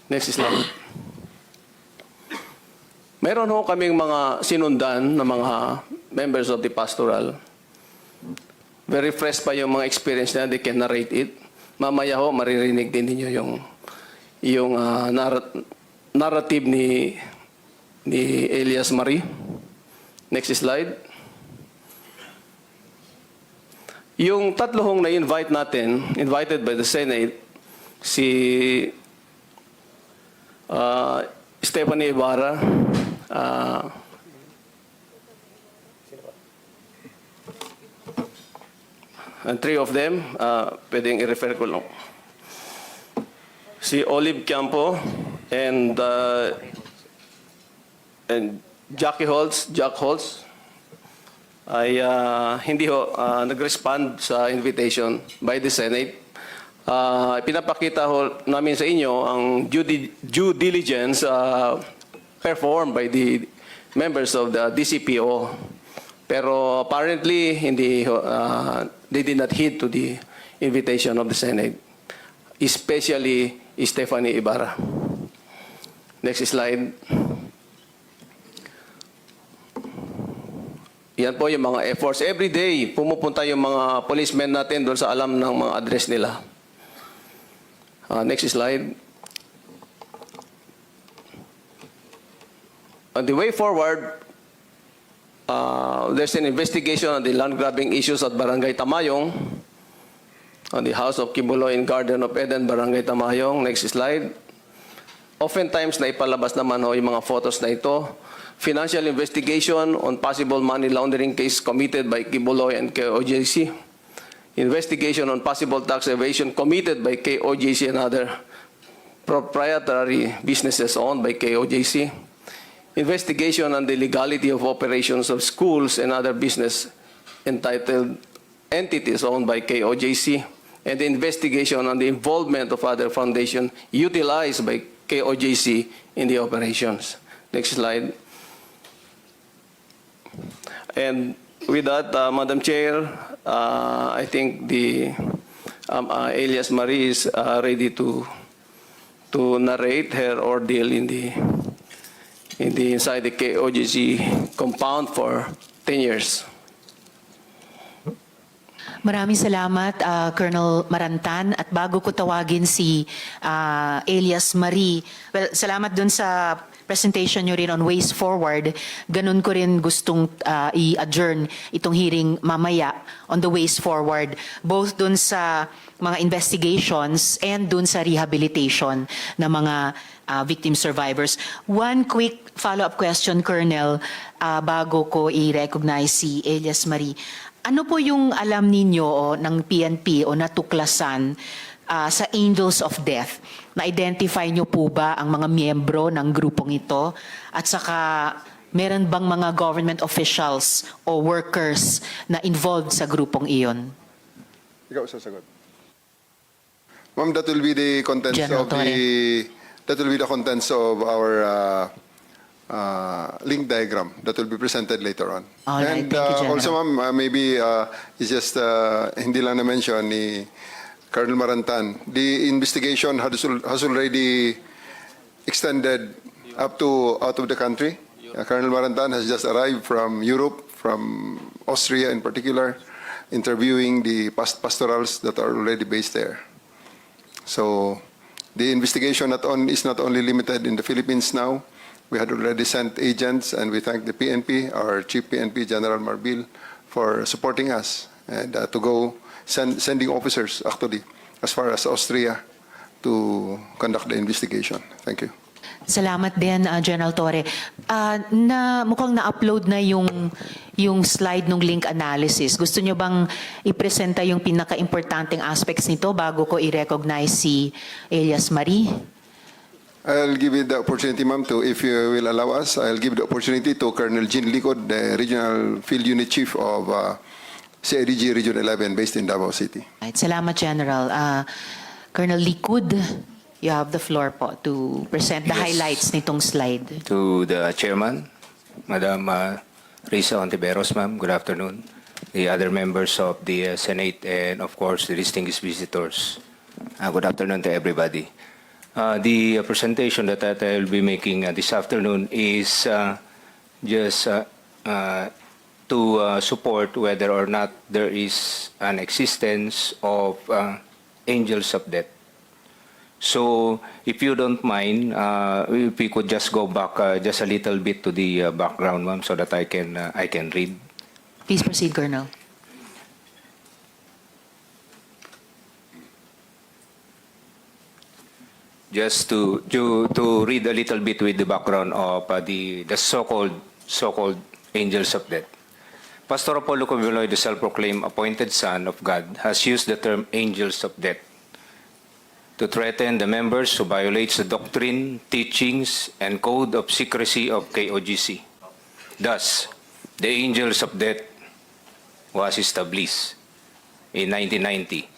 Next slide. Meron ho kaming mga sinundan na mga members of the pastoral. Very fresh pa yung mga experience na they can narrate it. Mamaya ho, maririnig din ninyo yung narrative ni Elias Marie. Next slide. Yung tatlo hong na-invite natin, invited by the Senate, si Stephanie Ibarra, and 3 of them, pwedeng i-refer ko lang. Si Olive Campo and Jack Holtz, ay hindi ho nag-respond sa invitation by the Senate. Pinapakita ho namin sa inyo ang due diligence performed by the members of the DCPO. Pero apparently, they did not heed to the invitation of the Senate, especially Stephanie Ibarra. Next slide. Yan po yung mga efforts. Every day, pumupunta yung mga policemen natin doon sa alam ng mga address nila. Next slide. On the way forward, there's an investigation on the land grabbing issues at Barangay Tamayong, on the house of Kibuloy in Garden of Eden, Barangay Tamayong. Next slide. Oftentimes, naipalabas naman ho yung mga photos na ito. Financial investigation on possible money laundering case committed by Kibuloy and KOJC. Investigation on possible tax evasion committed by KOJC and other proprietary businesses owned by KOJC. Investigation on the legality of operations of schools and other business entitled entities owned by KOJC. and the investigation on the involvement of other foundations utilized by KOJC in the operations. Next slide. And with that, Madam Chair, I think the Elias Marie is ready to narrate her ordeal inside the KOGC compound for 10 years. Maraming salamat, Colonel Marantan. At bago ko tawagin si Elias Marie, well, salamat dun sa presentation nyo rin on ways forward. Ganun ko rin gustong i-adjourn itong hearing mamaya on the ways forward, both dun sa mga investigations and dun sa rehabilitation ng mga victim survivors. One quick follow-up question, Colonel, bago ko i-recognize si Elias Marie. Ano po yung alam ninyo ng PNP o natuklasan sa Angels of Death? Na-identify nyo po ba ang mga miyembro ng grupong ito? At saka, meron bang mga government officials o workers na involved sa grupong iyon? Ikaw sasagot. Ma'am, that will be the contents General of the contents of our link diagram that will be presented later on. All right, And thank you, General. also, ma'am, maybe it's just hindi lang na-mention ni Colonel Marantan, the investigation has already extended up to out of the country. Colonel Marantan has just arrived from Europe, from Austria in particular, interviewing the pastorals that are already based there. So the investigation is not only limited in the Philippines now. We had already sent agents, and we thank the PNP, our Chief PNP, General Marbil, for supporting us and to go sending officers actually as far as Austria to conduct the investigation. Thank you. Salamat din, General Torre. Mukhang na-upload na yung slide ng link analysis. Gusto nyo bang ipresenta yung pinaka-importanting aspects nito bago ko i-recognize si Elias Marie? I'll give you the opportunity, ma'am, if you will allow us, I'll give the opportunity to Colonel Jean Licod, the Regional Field Unit Chief of CIDG Region 11 based in Davao City. Right, salamat, General. Colonel Likud, you have the floor po to present the highlights nitong slide. To the chairman, Madam Risa Ontiveros, ma'am, good afternoon. The other members of the Senate and, of course, the distinguished visitors. Good afternoon to everybody. The presentation that I will be making this afternoon is just to support whether or not there is an existence of angels of death. So, if you don't mind, if we could just go back just a little bit to the background, ma'am, so that I can read. Please proceed, Colonel. Just to read a little bit with the background of the so-called angels of death. Pastor Apollo Coviloy, the self-proclaimed appointed son of God, has used the term angels of death to threaten the members who violates the doctrine, teachings, and code of secrecy of KOGC. Thus, the angels of death was established in 1990.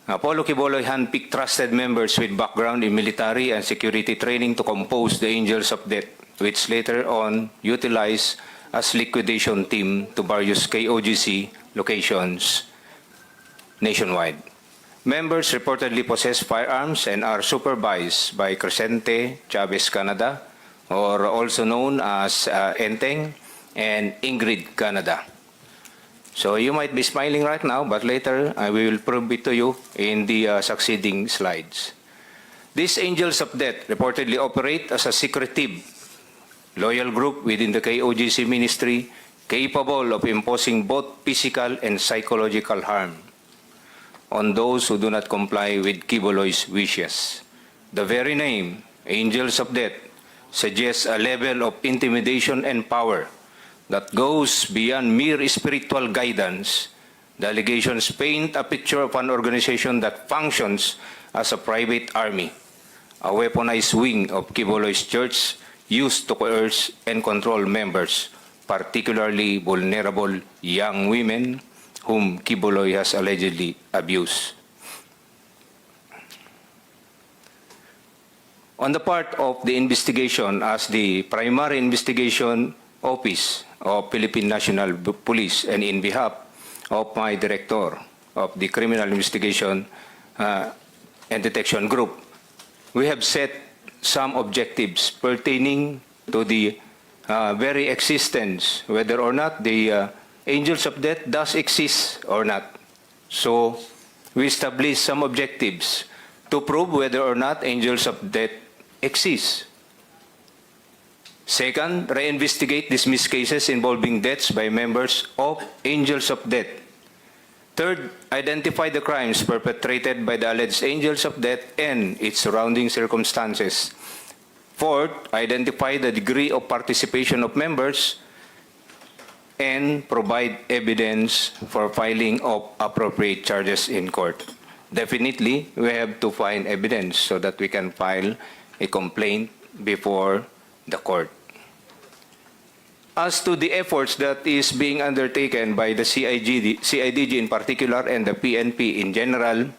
Apollo Quiboloy handpicked trusted members with background in military and security training to compose the Angels of Death, which later on utilized as liquidation team to various KOGC locations nationwide. Members reportedly possess firearms and are supervised by Crescente Chavez Canada, or also known as Enteng, and Ingrid Canada. So you might be smiling right now, but later I will prove it to you in the succeeding slides. These angels of death reportedly operate as a secretive, loyal group within the KOGC ministry, capable of imposing both physical and psychological harm on those who do not comply with Quiboloy's wishes. The very name, angels of death, suggests a level of intimidation and power that goes beyond mere spiritual guidance. The allegations paint a picture of an organization that functions as a private army, a weaponized wing of Quiboloy's church used to coerce and control members, particularly vulnerable young women whom Kibuloy has allegedly abused. On the part of the investigation, as the primary investigation office of Philippine National Police and in behalf of my director of the Criminal Investigation and Detection Group, we have set some objectives pertaining to the very existence, whether or not the angels of death does exist or not. So we established some objectives to prove whether or not angels of death exist. Second, reinvestigate dismissed cases involving deaths by members of angels of death. Third, identify the crimes perpetrated by the alleged angels of death and its surrounding circumstances. Fourth, identify the degree of participation of members and provide evidence for filing of appropriate charges in court. Definitely, we have to find evidence so that we can file a complaint before the court. As to the efforts that is being undertaken by the CIDG in particular and the PNP in general,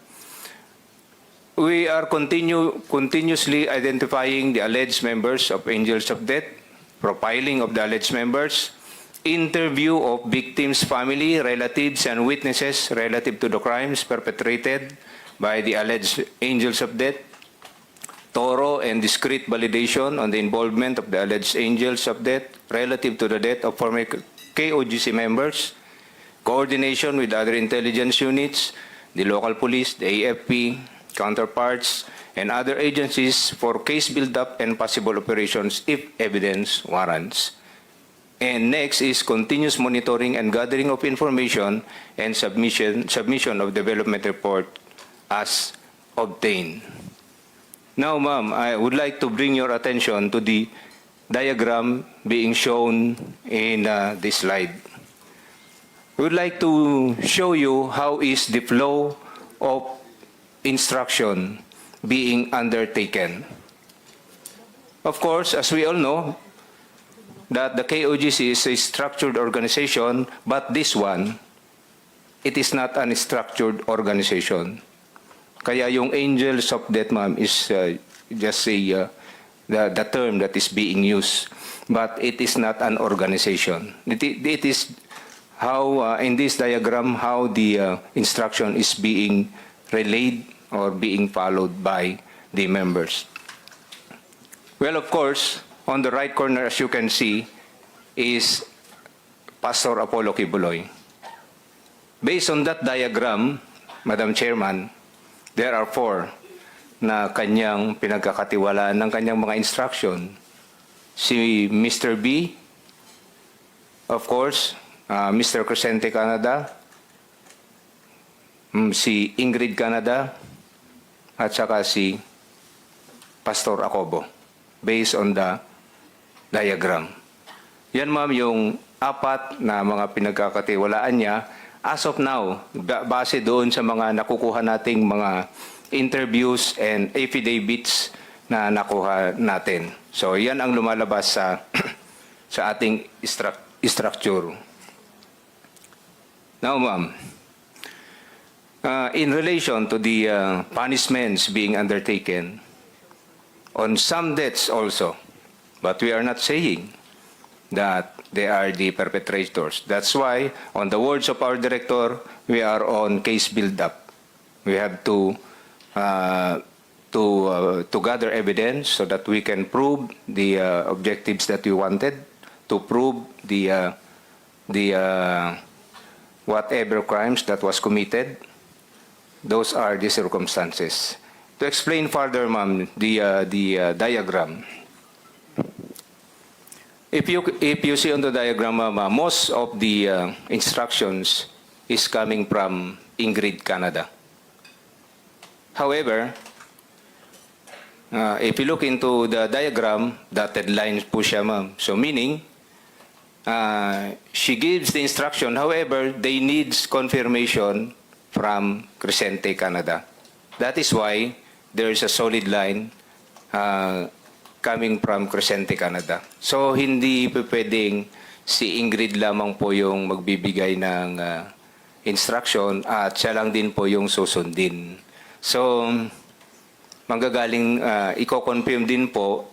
we are continuously identifying the alleged members of Angels of Death, profiling of the alleged members, interview of victims' family, relatives, and witnesses relative to the crimes perpetrated by the alleged Angels of Death, thorough and discreet validation on the involvement of the alleged Angels of Death relative to the death of former KOGC members, coordination with other intelligence units, the local police, the AFP, counterparts, and other agencies for case build-up and possible operations if evidence warrants. And next is continuous monitoring and gathering of information and submission of development report as obtained. Now, ma'am, I would like to bring your attention to the diagram being shown in this slide. We would like to show you how is the flow of instruction being undertaken. Of course, as we all know, that the KOGC is a structured organization, but this one, it is not a structured organization. Kaya yung Angels of Death, ma'am, is just the term that is being used. But it is not an organization. It is how, in this diagram, how the instruction is being relayed or being followed by the members. Well, of course, on the right corner, as you can see, is Pastor Apollo Kibuloy. Based on that diagram, Madam Chairman, there are 4 na kanyang pinagkakatiwalaan ng kanyang mga instruction. Si Mr. B, of course, Mr. Crescente Canada, si Ingrid Canada, at saka si Pastor Acobo, based on the diagram. Yan, ma'am, yung 4 na mga pinagkakatiwalaan niya as of now, base doon sa mga nakukuha nating mga interviews and affidavits na nakuha natin. So, yan ang lumalabas sa sa ating structure. Now, ma'am, in relation to the punishments being undertaken on some deaths also, but we are not saying that they are the perpetrators. That's why, on the words of our director, we are on case build-up. We have to gather evidence so that we can prove the objectives that we wanted, to prove the whatever crimes that was committed. Those are the circumstances. To explain further, ma'am, the diagram. If you see on the diagram, most of the instructions is coming from Ingrid Canada. However, if you look into the diagram, dotted lines po siya, ma'am. So meaning, she gives the instruction, however, they need confirmation from Crescente Canada. That is why there is a solid line coming from Crescente Canada. So, hindi pwedeng si Ingrid lamang po yung magbibigay ng instruction at siya lang din po yung susundin. So, manggagaling, i-confirm din po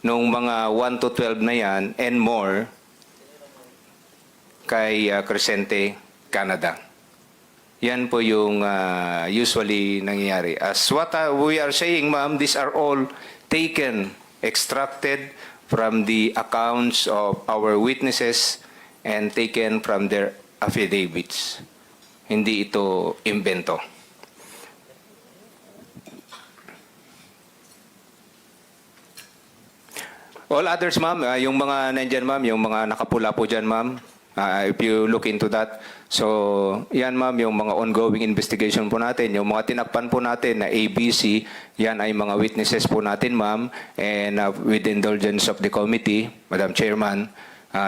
nung mga 1 to 12 na yan and more kay Crescente, Canada. Yan po yung usually nangyayari. As what we are saying, ma'am, these are all taken, extracted from the accounts of our witnesses and taken from their affidavits. Hindi ito imbento. All others, ma'am, yung mga nandyan, ma'am, yung mga nakapula po dyan, ma'am, if you look into that. So, yan, ma'am, yung mga ongoing investigation po natin, yung mga tinakpan po natin na ABC, yan ay mga witnesses po natin, ma'am, and with the indulgence of the committee, Madam Chairman,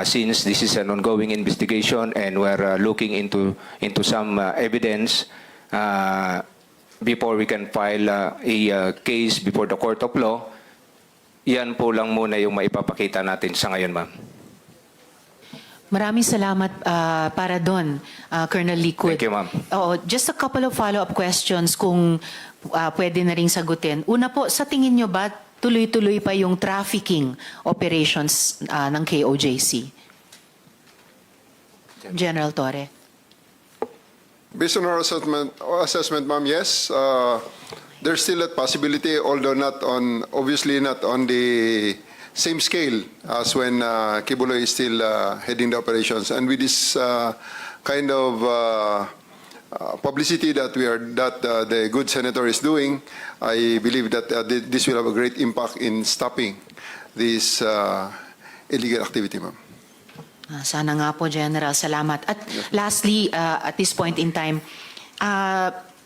since this is an ongoing investigation and we're looking into some evidence before we can file a case before the court of law, yan po lang muna yung maipapakita natin sa ngayon, ma'am. Maraming salamat para doon, Colonel Liquid. Thank you, ma'am. Oo, just a couple of follow-up questions kung pwede na ring sagutin. Una po, sa tingin nyo ba tuloy-tuloy pa yung trafficking operations ng KOJC? General Torre. Based on our assessment, ma'am, yes. There's still that possibility, although obviously not on the same scale as when Kibuloy is still heading the operations. And with this kind of publicity that the good senator is doing, I believe that this will have a great impact in stopping this illegal activity, ma'am. Sana nga po, General. Salamat. At lastly, at this point in time,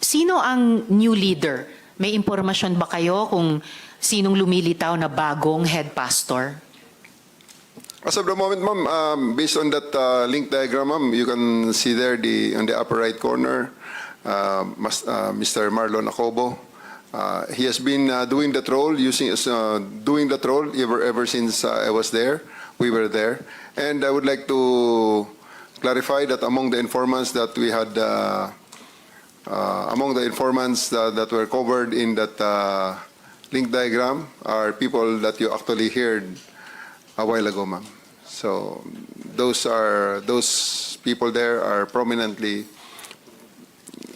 sino ang new leader? May impormasyon ba kayo kung sinong lumilitaw na bagong head pastor? As of the moment, ma'am, based on that link diagram, ma'am, you can see there on the upper right corner, Mr. Marlon Acobo. He has been doing that role, ever since I was there. We were there, and I would like to clarify that among the informants that we had, that were covered in that link diagram are people that you actually heard a while ago, ma'am. So those people there are prominently,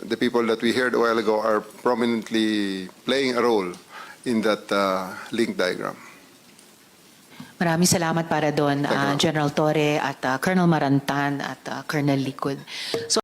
the people that we heard a while ago are prominently playing a role in that link diagram. Maraming salamat para doon, General Torre at Colonel Marantan at Colonel Liquid. So